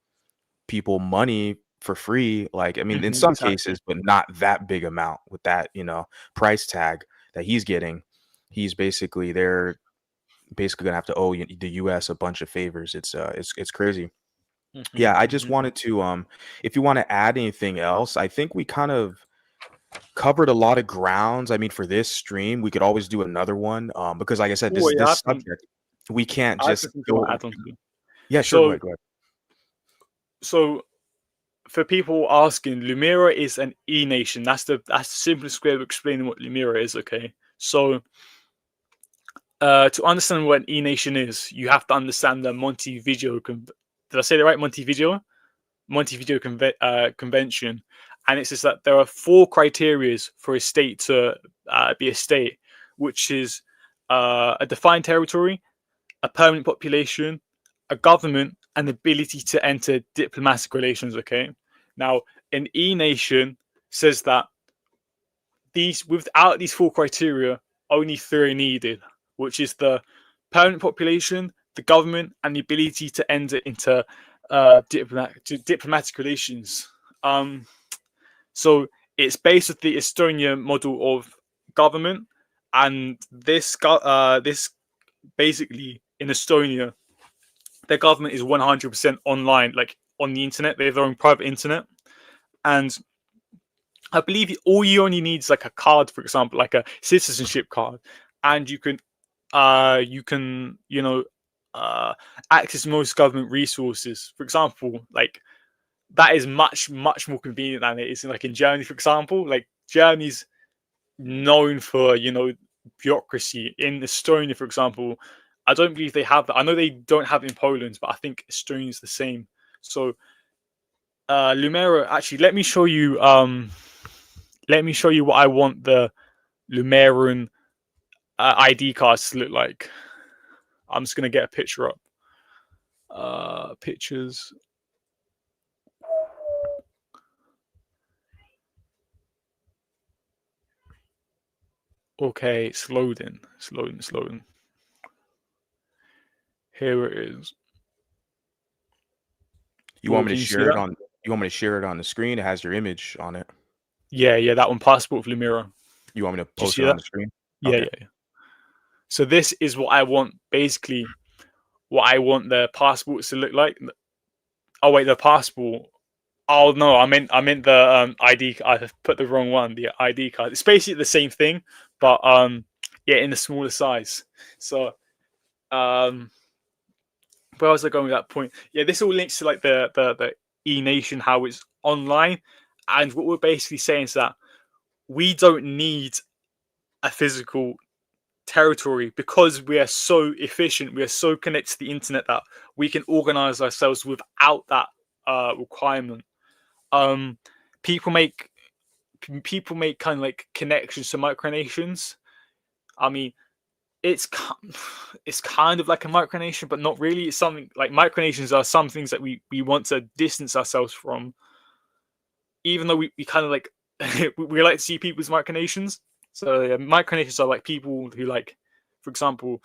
people money for free. Like, I mean, in some Exactly. cases, but not that big amount with that price tag that he's getting. He's basically they're basically gonna have to owe the U.S. a bunch of favors. It's crazy. Hmm. Yeah, I just Hmm. wanted to if you want to add anything else, I think we kind of covered a lot of grounds. I mean, for this stream, we could always do another one because like I said, Oh this yeah, this subject we can't I have just something I want to go. add on to. Yeah, sure, go So ahead, go ahead. so for people asking, Lumera is an E nation. That's the simplest way of explaining what Lumera is. Okay, so to understand what an E nation is, you have to understand the Montevideo. Did I say that right? Montevideo Convention, and it's just that there are four criterias for a state to be a state, which is a defined territory, a permanent population, a government, and the ability to enter diplomatic relations. Okay, now an E nation says that these without these four criteria, only three are needed, which is the permanent population, the government, and the ability to enter into diplomatic relations. Um, so it's based on the Estonia model of government, and this basically in Estonia, their government is 100% online, like on the internet. They have their own private internet, and I believe all you only need is like a card, for example, like a citizenship card, and you can access most government resources. For example, like that is much more convenient than it is like in Germany, for example. Like Germany's known for bureaucracy. In Estonia, for example, I don't believe they have that. I know they don't have it in Poland, but I think Estonia is the same. So Lumera, actually, let me show you what I want the Lumeran ID cards to look like. I'm just gonna get a picture up. Pictures. Okay, it's loading. It's loading. It's loading. Here it is. You Oh, want me to can you see share it that? on? You want me to share it on the screen? It has your image on it. Yeah, that one. Passport of Lumera. You want me to Do you post see it on that? the screen? Yeah, Okay. yeah. So this is what I want. Basically, what I want the passports to look like. Oh wait, the passport. Oh no, I meant the ID. I put the wrong one. The ID card. It's basically the same thing, but yeah, in a smaller size. So where was I going with that point? Yeah, this all links to like the E Nation, how it's online, and what we're basically saying is that we don't need a physical territory because we are so efficient. We are so connected to the internet that we can organize ourselves without that requirement. Um, people make people make kind of like connections to micronations. I mean, it's it's kind of like a micronation, but not really. It's something like micronations are some things that we want to distance ourselves from, even though we kind of like we like to see people as micronations. So yeah, micronations are like people who like, for example,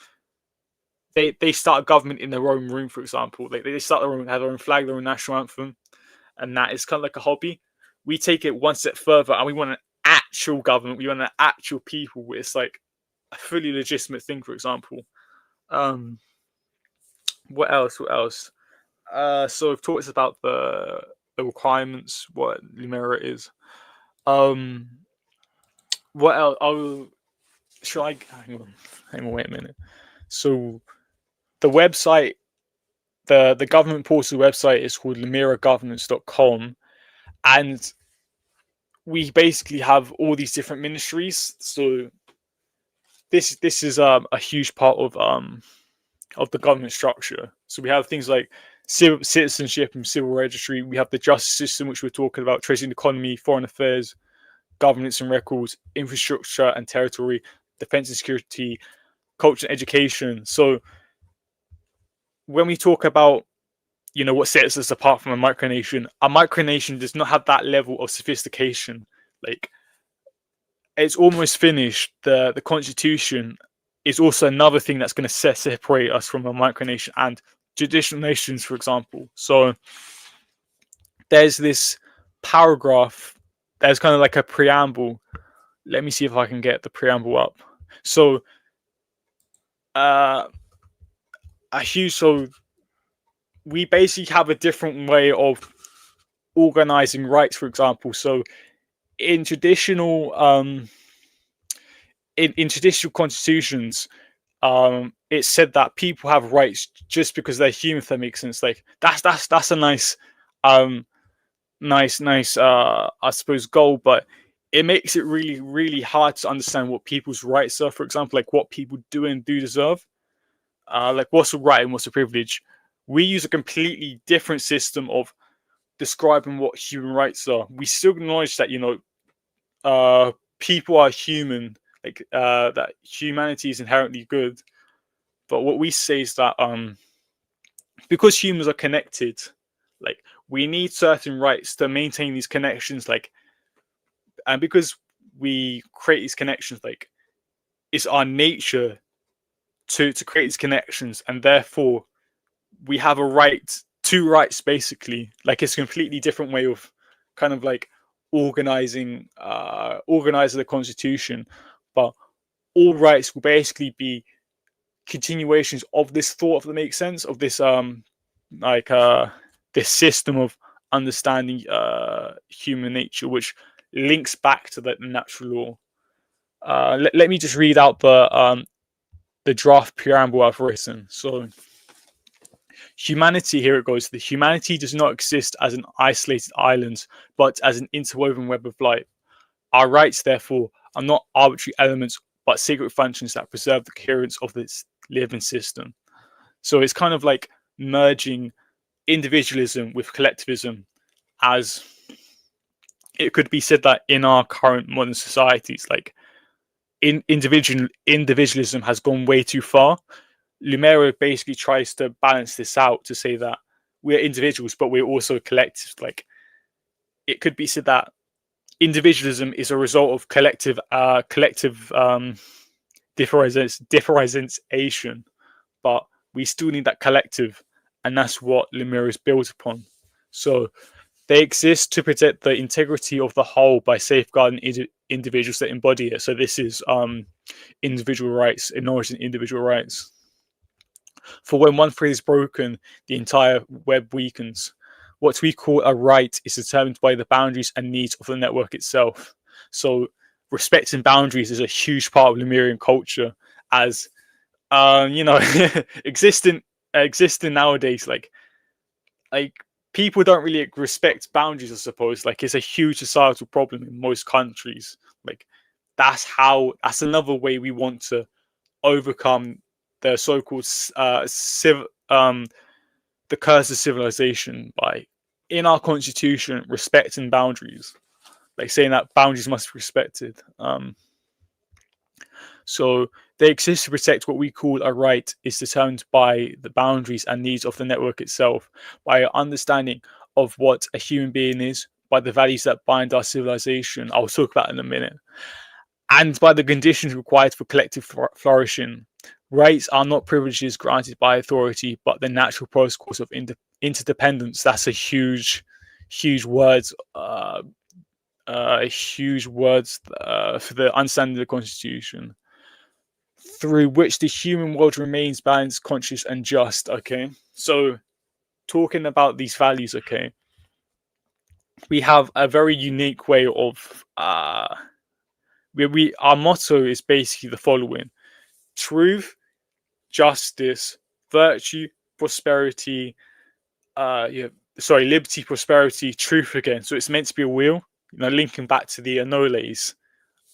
they start a government in their own room. For example, they start their own, have their own flag, their own national anthem, and that is kind of like a hobby. We take it one step further, and we want an actual government. We want an actual people. It's like a fully legitimate thing. For example, um, what else? What else? So I've talked about the requirements, what Lumera is. Um, what else? Oh, should I hang on, wait a minute. So the website, the government portal website is called lumeragovernance.com, and we basically have all these different ministries. So this is a huge part of the government structure. So we have things like citizenship and civil registry. We have the justice system, which we're talking about, treasury and economy, foreign affairs, governance and records, infrastructure and territory, defense and security, culture and education. So when we talk about what sets us apart from a micronation does not have that level of sophistication. Like it's almost finished. The constitution is also another thing that's going to separate us from a micronation and traditional nations, for example. So there's this paragraph. There's kind of like a preamble. Let me see if I can get the preamble up. So so we basically have a different way of organizing rights, for example. So in traditional in traditional constitutions, it's said that people have rights just because they're human. If that makes sense, like that's a nice, nice, I suppose, goal, but it makes it really hard to understand what people's rights are. For example, like what people do and do deserve, like what's a right and what's a privilege. We use a completely different system of describing what human rights are. We still acknowledge that people are human, like that humanity is inherently good. But what we say is that because humans are connected, like we need certain rights to maintain these connections, like, and because we create these connections, like it's our nature to create these connections, and therefore we have a right, two rights basically. Like it's a completely different way of kind of like organizing the constitution, but all rights will basically be continuations of this thought, if that makes sense, of this like this system of understanding human nature, which links back to the natural law. Let me just read out the draft preamble I've written. So humanity, here it goes. The humanity does not exist as an isolated island, but as an interwoven web of life. Our rights, therefore, are not arbitrary elements, but sacred functions that preserve the coherence of this living system. So it's kind of like merging individualism with collectivism, as it could be said that in our current modern societies, like individualism has gone way too far. Lumera basically tries to balance this out to say that we're individuals, but we're also collectives. Like it could be said that individualism is a result of collective differentiation, but we still need that collective, and that's what Lumera is built upon. So they exist to protect the integrity of the whole by safeguarding individuals that embody it. So this is individual rights, acknowledging individual rights. For when one thread is broken, the entire web weakens. What we call a right is determined by the boundaries and needs of the network itself. So respecting boundaries is a huge part of Lemurian culture, as you know, existing nowadays. Like people don't really respect boundaries, I suppose. Like it's a huge societal problem in most countries. Like that's another way we want to overcome the so-called the curse of civilization, by in our constitution respecting boundaries, like saying that boundaries must be respected. So they exist to protect what we call a right is determined by the boundaries and needs of the network itself, by our understanding of what a human being is, by the values that bind our civilization. I'll talk about in a minute. And by the conditions required for collective flourishing. Rights are not privileges granted by authority, but the natural protocols of interdependence. That's a huge words, huge words for the understanding of the Constitution, through which the human world remains balanced, conscious, and just. Okay, so talking about these values, okay, we have a very unique way of our motto is basically the following: truth, justice, virtue, prosperity, liberty, prosperity, truth again. So it's meant to be a wheel, linking back to the Anoles.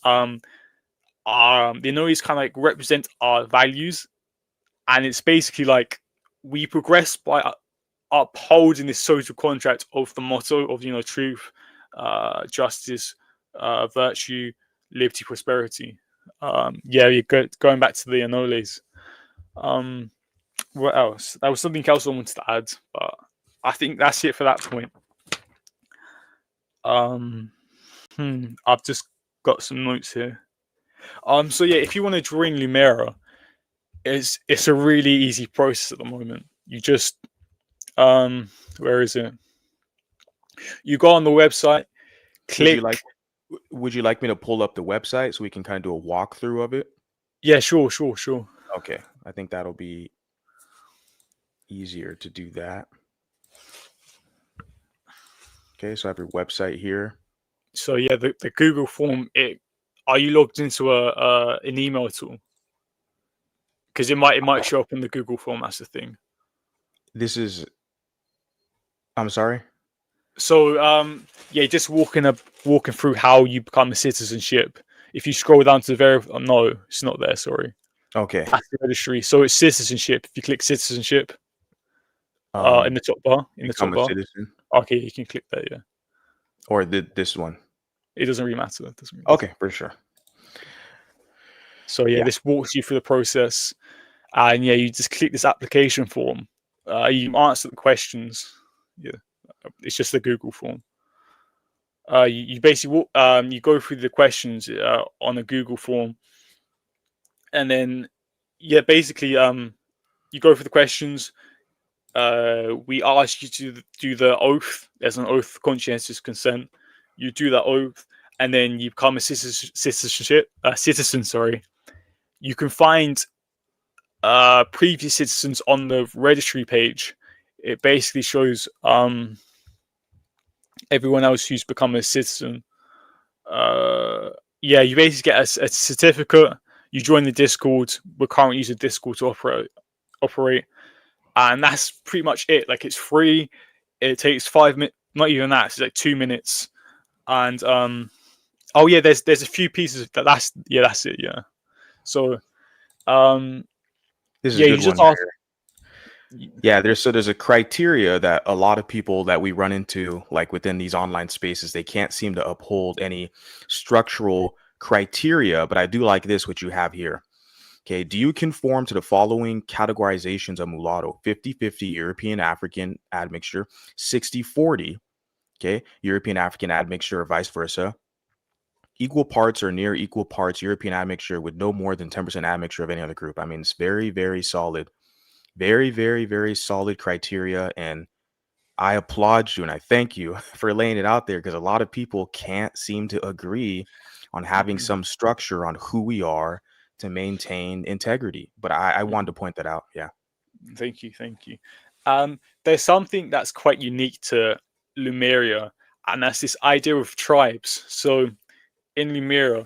The Anoles kind of like represent our values, and it's basically like we progress by upholding this social contract of the motto of truth, justice, virtue, liberty, prosperity. You're going back to the Anoles. What else? There was something else I wanted to add, but I think that's it for that point. I've just got some notes here. So yeah, if you want to join Lumera, it's a really easy process at the moment. You just where is it? You go on the website, click. Would you like me to pull up the website so we can kind of do a walkthrough of it? Yeah, sure. Okay, I think that'll be easier to do that. Okay, so I have your website here. So yeah, the Google form. Are you logged into an email at all? Because it might show up in the Google form. That's the thing. I'm sorry. So just walking through how you become a citizenship. If you scroll down to the no, it's not there. Sorry. Okay. That's the registry. So it's citizenship. If you click citizenship, in the top bar, become a citizen. Okay, you can click that. Yeah. Or this one. It doesn't really matter. Okay, for sure. So this walks you through the process, and you just click this application form. You answer the questions. Yeah, it's just the Google form. You basically you go through the questions on a Google form, and then yeah, basically, you go through the questions. We ask you to do the oath. There's an oath, conscientious consent. You do that oath, and then you become a citizen. Sorry. You can find previous citizens on the registry page. It basically shows everyone else who's become a citizen. Uh, yeah, you basically get a certificate. You join the Discord. We're currently using Discord to operate, and that's pretty much it. Like, it's free. It takes 5 minutes, not even that. It's like 2 minutes, and oh yeah, there's a few pieces of that. That's it. Yeah. So um, This is a yeah, you good just one. ask. Yeah, there's a criteria that a lot of people that we run into, like within these online spaces, they can't seem to uphold any structural criteria. But I do like this, what you have here. Okay, do you conform to the following categorizations of mulatto? 50-50 European African admixture, 60-40, okay, European African admixture or vice versa. Equal parts or near equal parts European admixture with no more than 10% admixture of any other group. I mean, it's very, very solid. Very, very, very solid criteria. And I applaud you and I thank you for laying it out there because a lot of people can't seem to agree on having Mhm, some structure on who we are to maintain integrity. But I wanted mhm. to point that out. Yeah. Thank you, thank you. There's something that's quite unique to Lumeria, and that's this idea of tribes. So in Lumera,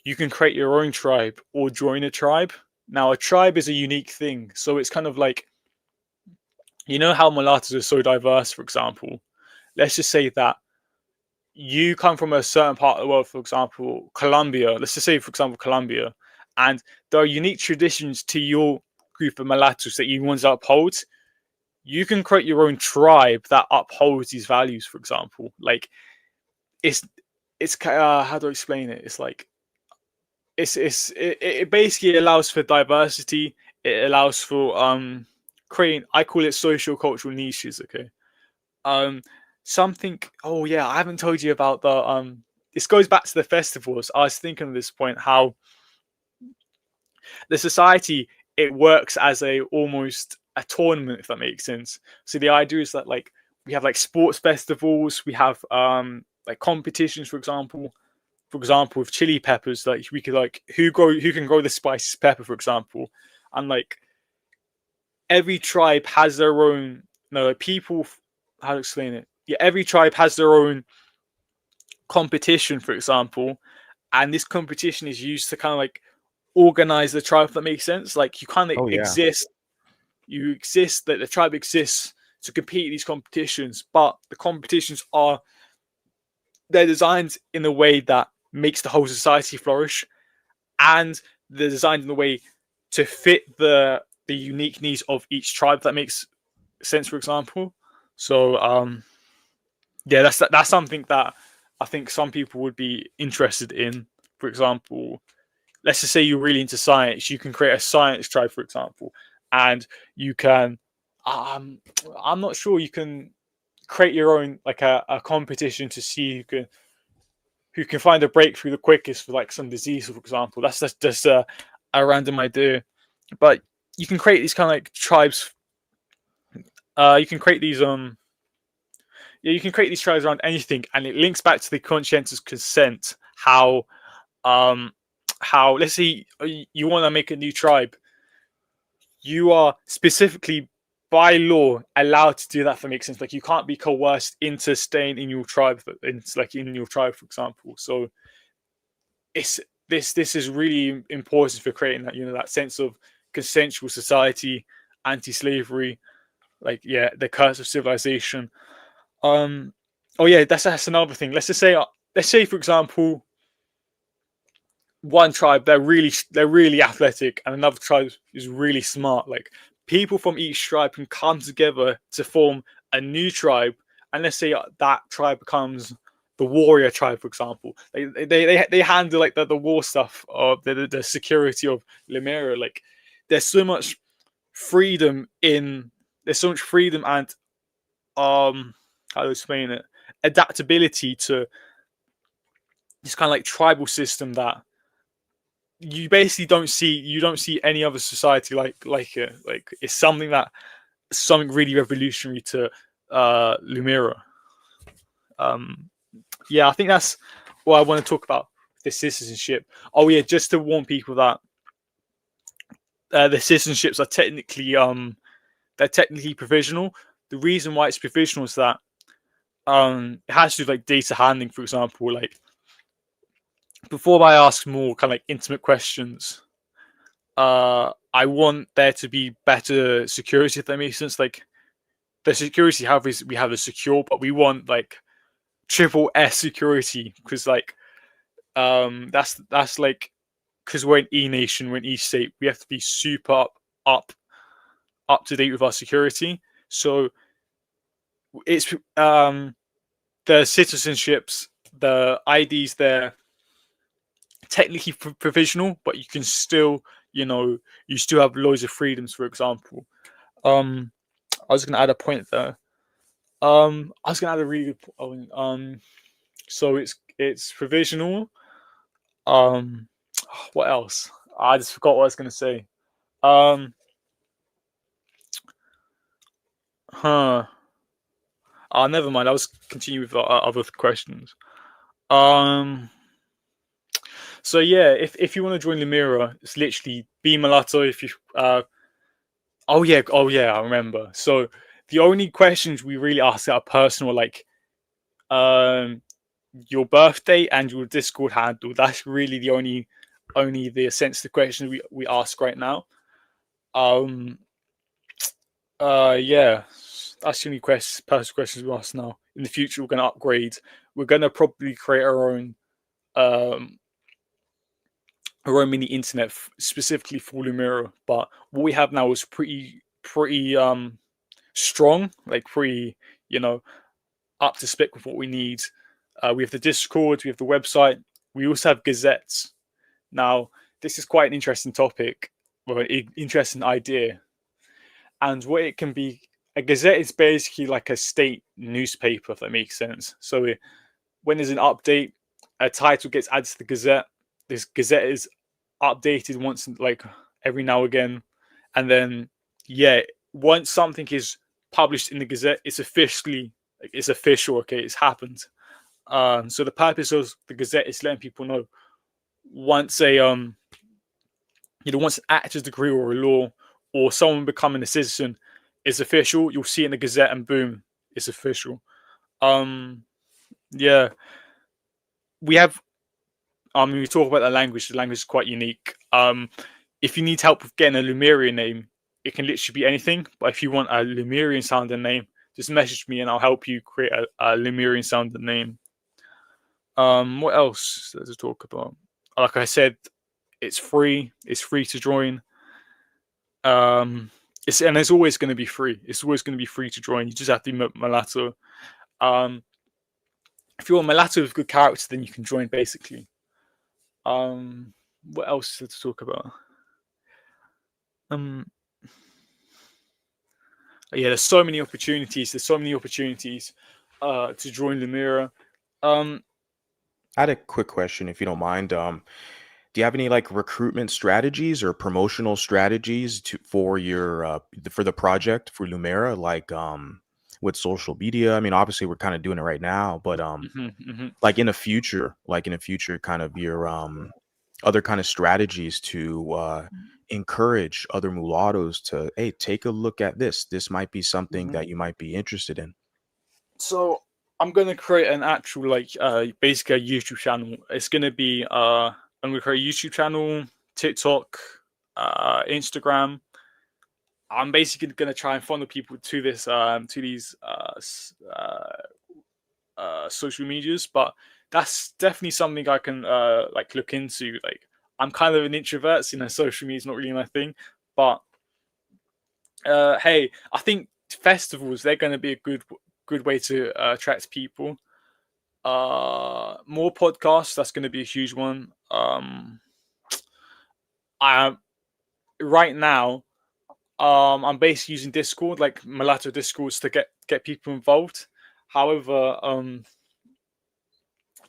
you can create your own tribe or join a tribe. Now, a tribe is a unique thing, so it's kind of like, you know how mulattoes are so diverse, for example. Let's just say that you come from a certain part of the world, for example, Colombia. Let's just say, for example, Colombia, and there are unique traditions to your group of mulattoes that you want to uphold. You can create your own tribe that upholds these values. For example, like, it's how do I explain it? It's like, it basically allows for diversity. It allows for creating, I call it social cultural niches. Okay. Um, something. Oh yeah, I haven't told you about the This goes back to the festivals. I was thinking at this point how the society, it works as a almost a tournament, if that makes sense. So the idea is that, like, we have like sports festivals, we have like competitions, for example with chili peppers, like we could, like, who can grow the spiciest pepper, for example. And like, every tribe has their own, no, like, people, how to explain it, yeah, every tribe has their own competition, for example, and this competition is used to kind of like organize the tribe, if that makes sense. Like, you kind of Oh, yeah. exist, that the tribe exists to compete in these competitions, but the competitions are, they're designed in a way that makes the whole society flourish, and they're designed in a way to fit the unique needs of each tribe, if that makes sense, for example. So yeah, that's something that I think some people would be interested in. For example, let's just say you're really into science, you can create a science tribe, for example, and you can, um, I'm not sure, you can create your own, like, a competition to see who can find a breakthrough the quickest for like some disease, for example. That's just a random idea, but you can create these kind of like tribes. You can create these yeah, you can create these tribes around anything, and it links back to the conscientious consent. Um how, let's say you want to make a new tribe, you are specifically by law allowed to do that, if that makes sense. Like, you can't be coerced into staying in your tribe, in your tribe, for example. So it's this is really important for creating that, that sense of consensual society, anti-slavery, like, yeah, the curse of civilization. um oh yeah, that's another thing. Let's say, for example, one tribe, they're really athletic, and another tribe is really smart. Like, people from each tribe can come together to form a new tribe, and let's say that tribe becomes the warrior tribe, for example. They handle like the war stuff of the security of Limera. Like, there's so much freedom in there's so much freedom and how to explain it, adaptability to this kind of like tribal system, that you basically don't see any other society like it. Like it's something really revolutionary to Lumera. Um, yeah, I think that's what I want to talk about, the citizenship. Oh yeah, just to warn people that the citizenships are they're technically provisional. The reason why it's provisional is that it has to do with like data handling, for example. Like before I ask more kind of like intimate questions, I want there to be better security, if that makes sense. Like the security have is we have a secure, but we want like triple S security because like that's like because we're an E nation, we're an E state, we have to be super up up to date with our security. So it's the citizenships, the IDs, they're technically provisional, but you can still, you still have loads of freedoms. For example, I was gonna add a point there. I was gonna add a really good point. So it's provisional. Um, what else? I just forgot what I was gonna say. Um, huh. Never mind. I was continue with other questions. Um, so yeah, if you want to join Lumira, it's literally be mulatto. If you oh yeah, I remember. So the only questions we really ask that are personal, like um your birthday and your Discord handle. That's really the only the sensitive questions we ask right now. Um yeah. That's the only personal questions we ask now. In the future we're gonna upgrade. We're gonna probably create um our own mini internet specifically for Lumira. But what we have now is pretty strong, like pretty, you know, up to spec with what we need. We have the Discord, we have the website, we also have gazettes. Now, this is quite an interesting topic, or an interesting idea. And what it can be, a gazette is basically like a state newspaper, if that makes sense. So when there's an update, a title gets added to the gazette. This gazette is updated once, like every now and again, and then yeah, once something is published in the gazette, it's officially like, it's official. Okay, it's happened. So the purpose of the gazette is letting people know once once an act is decree or a law or someone becoming a citizen is official. You'll see it in the gazette, and boom, it's official. Um, yeah, we have. We talk about the language. The language is quite unique. If you need help with getting a Lumerian name, it can literally be anything. But if you want a Lumerian sounding name, just message me and I'll help you create a Lumerian sounding name. What else to talk about? Like I said, it's free. It's free to join. It's always going to be free. It's always going to be free to join. You just have to be mulatto. Um, if you're a mulatto with good character, then you can join basically. What else to talk about? Um, yeah, there's so many opportunities. There's so many opportunities to join Lumira. Um, I had a quick question, if you don't mind. Do you have any like recruitment strategies or promotional strategies for your for the project for Lumera, like with social media? I mean, obviously we're kind of doing it right now, but mhm, mhm. like in the future, kind of your other kind of strategies to encourage other mulattoes to, hey, take a look at this. This might be something Mhm. that you might be interested in. So I'm gonna create an actual like basically a YouTube channel. It's gonna be I'm gonna create a YouTube channel, TikTok, Instagram. I'm basically gonna try and funnel people to this to these social medias, but that's definitely something I can like look into. Like I'm kind of an introvert, so social media is not really my thing. But hey, I think festivals they're going to be a good way to attract people. More podcasts, that's going to be a huge one. I right now I'm basically using Discord, like Mulatto Discords, to get people involved. However,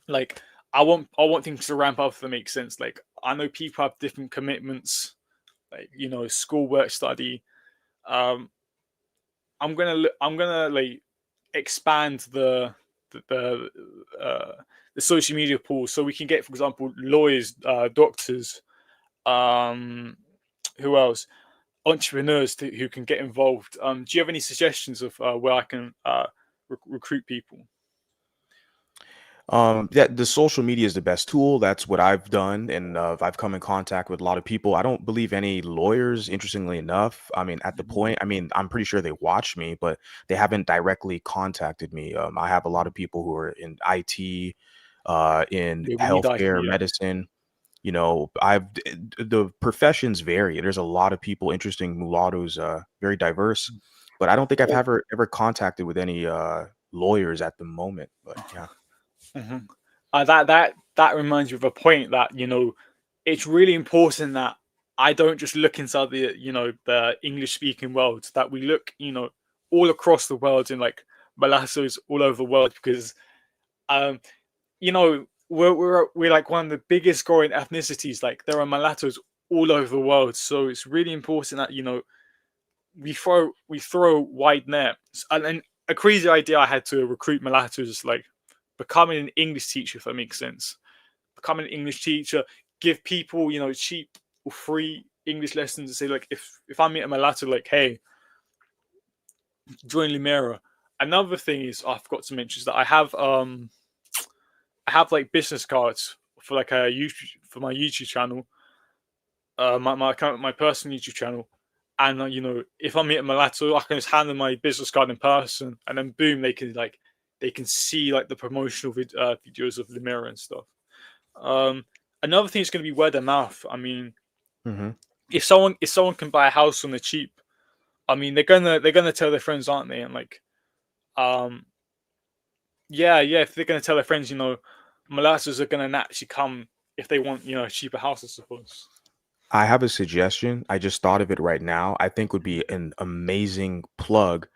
like I want things to ramp up if that makes sense. Like I know people have different commitments, like schoolwork, study. Um, I'm gonna like expand the social media pool so we can get, for example, lawyers, doctors, um, who else? Entrepreneurs who can get involved. Do you have any suggestions of where I can recruit people? Yeah, the social media is the best tool. That's what I've done, and I've come in contact with a lot of people. I don't believe any lawyers, interestingly enough. I mean, at the Mhm. point, I mean, I'm pretty sure they watch me, but they haven't directly contacted me. I have a lot of people who are in IT, in Yeah, we need healthcare, IT. Yeah. medicine. The professions vary. There's a lot of people interesting. Mulatto's very diverse, but I don't think I've Well, ever contacted with any lawyers at the moment. But yeah. mhm. That reminds me of a point that it's really important that I don't just look inside the English speaking world. That we look all across the world in like mulattoes all over the world because um we're like one of the biggest growing ethnicities. Like there are mulattoes all over the world, so it's really important that we throw wide net. And a crazy idea I had to recruit mulattoes is like becoming an English teacher, if that makes sense. Becoming an English teacher, give people cheap or free English lessons, and say like if I meet a mulatto, like, hey, join Lumera. Another thing is I forgot to mention is that I have like business cards for like a YouTube for my YouTube channel, my account, my personal YouTube channel, and if I meet a mulatto, I can just hand them my business card in person, and then boom, they can see like the promotional videos of Lumera and stuff. Um, Another thing is going to be word of mouth. I mean, Hmm. if someone can buy a house on the cheap, I mean they're gonna tell their friends, aren't they? And like, um, yeah, yeah, if they're gonna tell their friends, mulattoes are gonna naturally come if they want a cheaper house, I suppose. I have a suggestion. I just thought of it right now. I think would be an amazing plug,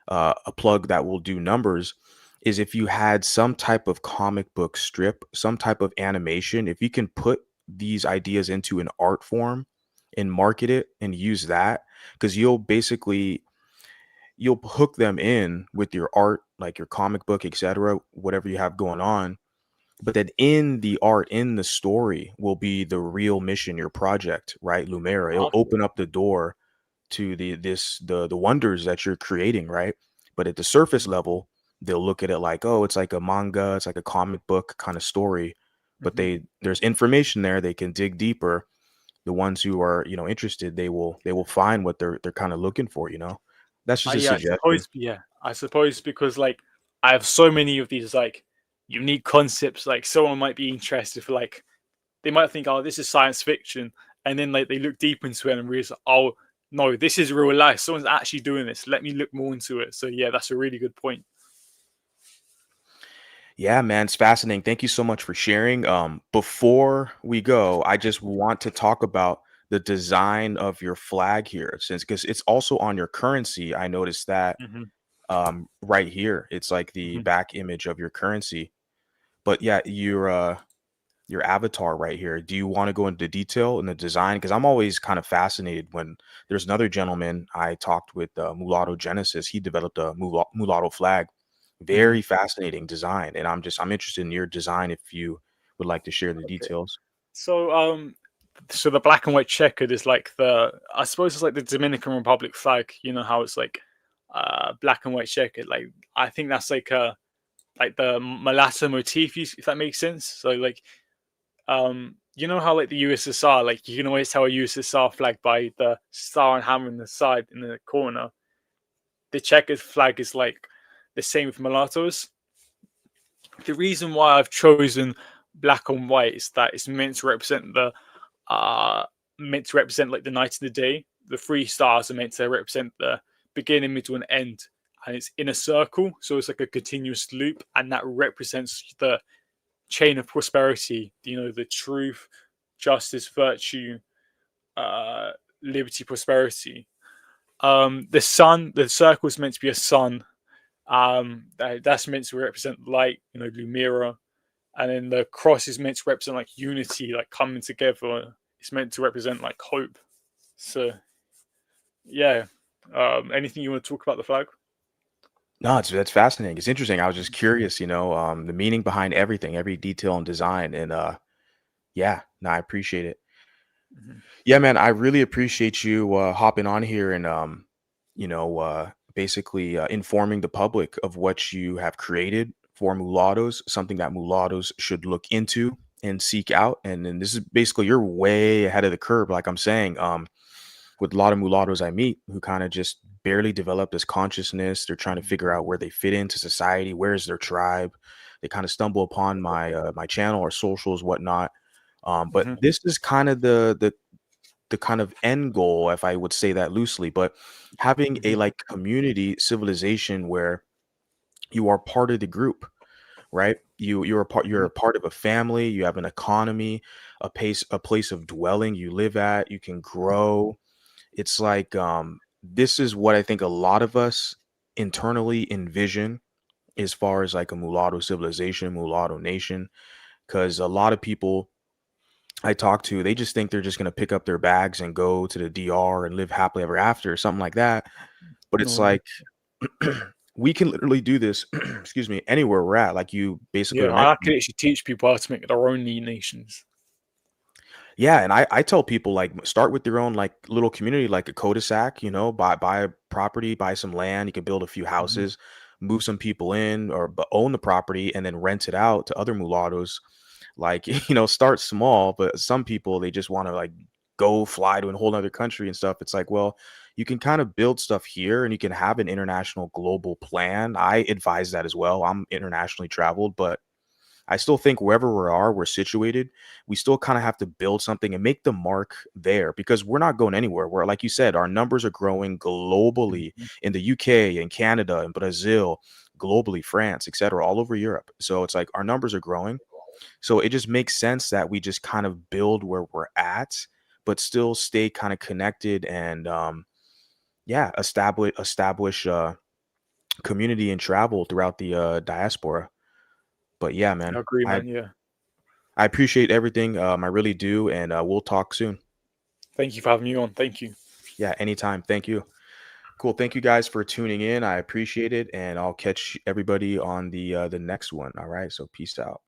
a plug that will do numbers. Is if you had some type of comic book strip, some type of animation, if you can put these ideas into an art form and market it and use that, because you'll hook them in with your art, like your comic book, etc., whatever you have going on. But then in the art, in the story, will be the real mission, your project, right? Lumera. It'll Okay. open up the door to the wonders that you're creating, right? But at the surface level, they'll look at it like, oh, it's like a manga, it's like a comic book kind of story. But Mm-hmm. there's information there. They can dig deeper. The ones who are, interested, they will find what they're kind of looking for. That's just a Yeah, I suggestion. suppose. Yeah, I suppose because like I have so many of these like unique concepts. Like someone might be interested for like they might think, oh, this is science fiction, and then like they look deep into it and realize, oh no, this is real life. Someone's actually doing this. Let me look more into it. So yeah, that's a really good point. Yeah, man, it's fascinating. Thank you so much for sharing. Before we go, I just want to talk about the design of your flag here, since because it's also on your currency. I noticed that Hmm. right here. It's like the Hmm. back image of your currency. But yeah, your avatar right here. Do you want to go into detail in the design? Because I'm always kind of fascinated when there's another gentleman I talked with, Mulatto Genesis. He developed a mulatto flag. Hmm. Very fascinating design, and I'm interested in your design if you would like to share the Okay. details. So the black and white checkered is like I suppose it's like the Dominican Republic flag. You know how it's like black and white checkered. Like I think that's like the mulatto motif, if that makes sense. So like you know how like the USSR, like you can always tell a USSR flag by the star and hammer in the side in the corner. The checkered flag is like the same with mulattoes. The reason why I've chosen black and white is that it's uh meant to represent like the night and the day. The three stars are meant to represent the beginning, middle, and end, and it's in a circle, so it's like a continuous loop, and that represents the chain of prosperity. The truth, justice, virtue, uh, liberty, prosperity. The circle is meant to be a sun. That's meant to represent light. Lumira. and then the cross is meant to represent like unity, like coming together. It's meant to represent like hope. So yeah, anything you want to talk about the flag? No, that's fascinating. It's interesting. I was just curious, the meaning behind everything, every detail and design, and yeah, no, I appreciate it. Hmm. Yeah, man, I really appreciate you hopping on here and basically informing the public of what you have created for mulattoes, something that mulattoes should look into and seek out. And then this is basically you're way ahead of the curve, like I'm saying. With a lot of mulattoes I meet who kind of just barely develop this consciousness. They're trying to figure out where they fit into society, where's their tribe. They kind of stumble upon my channel or socials, whatnot. But Hmm. this is kind of the kind of end goal, if I would say that loosely, but having a Hmm. like community civilization where you are part of the group, right? You're Hmm. a part of a family, you have an economy, a place of dwelling you live at, you can grow. It's like this is what I think a lot of us internally envision as far as like a mulatto civilization, mulatto nation, because a lot of people I talk to, they just think they're just gonna pick up their bags and go to the DR and live happily ever after or something like that. But it's No. like we can literally do this, excuse me, anywhere we're at, like you basically Yeah, were I mentioning. could actually teach people how to make their own nations. Yeah, and I tell people like start with your own like little community, like a cul-de-sac, buy a property, buy some land, you can build a few Hmm. houses, move some people in or own the property and then rent it out to other mulattoes. Like, start small, but some people they just want to like go fly to a whole other country and stuff. It's like, well, you can kind of build stuff here and you can have an international global plan. I advise that as well. I'm internationally traveled, but I still think wherever we're situated, we still kind of have to build something and make the mark there because we're not going anywhere. We're like you said, our numbers are growing globally Hmm. in the UK and Canada and Brazil, globally, France, etc., all over Europe. So it's like our numbers are growing. So it just makes sense that we just kind of build where we're at, but still stay kind of connected and yeah, establish community and travel throughout the diaspora. But yeah, I man, agree, I man. Yeah. I appreciate everything. I really do, and we'll talk soon. Thank you for having me on. Thank you. Yeah, anytime. Thank you. Cool. Thank you guys for tuning in. I appreciate it, and I'll catch everybody on the next one. All right. So peace out.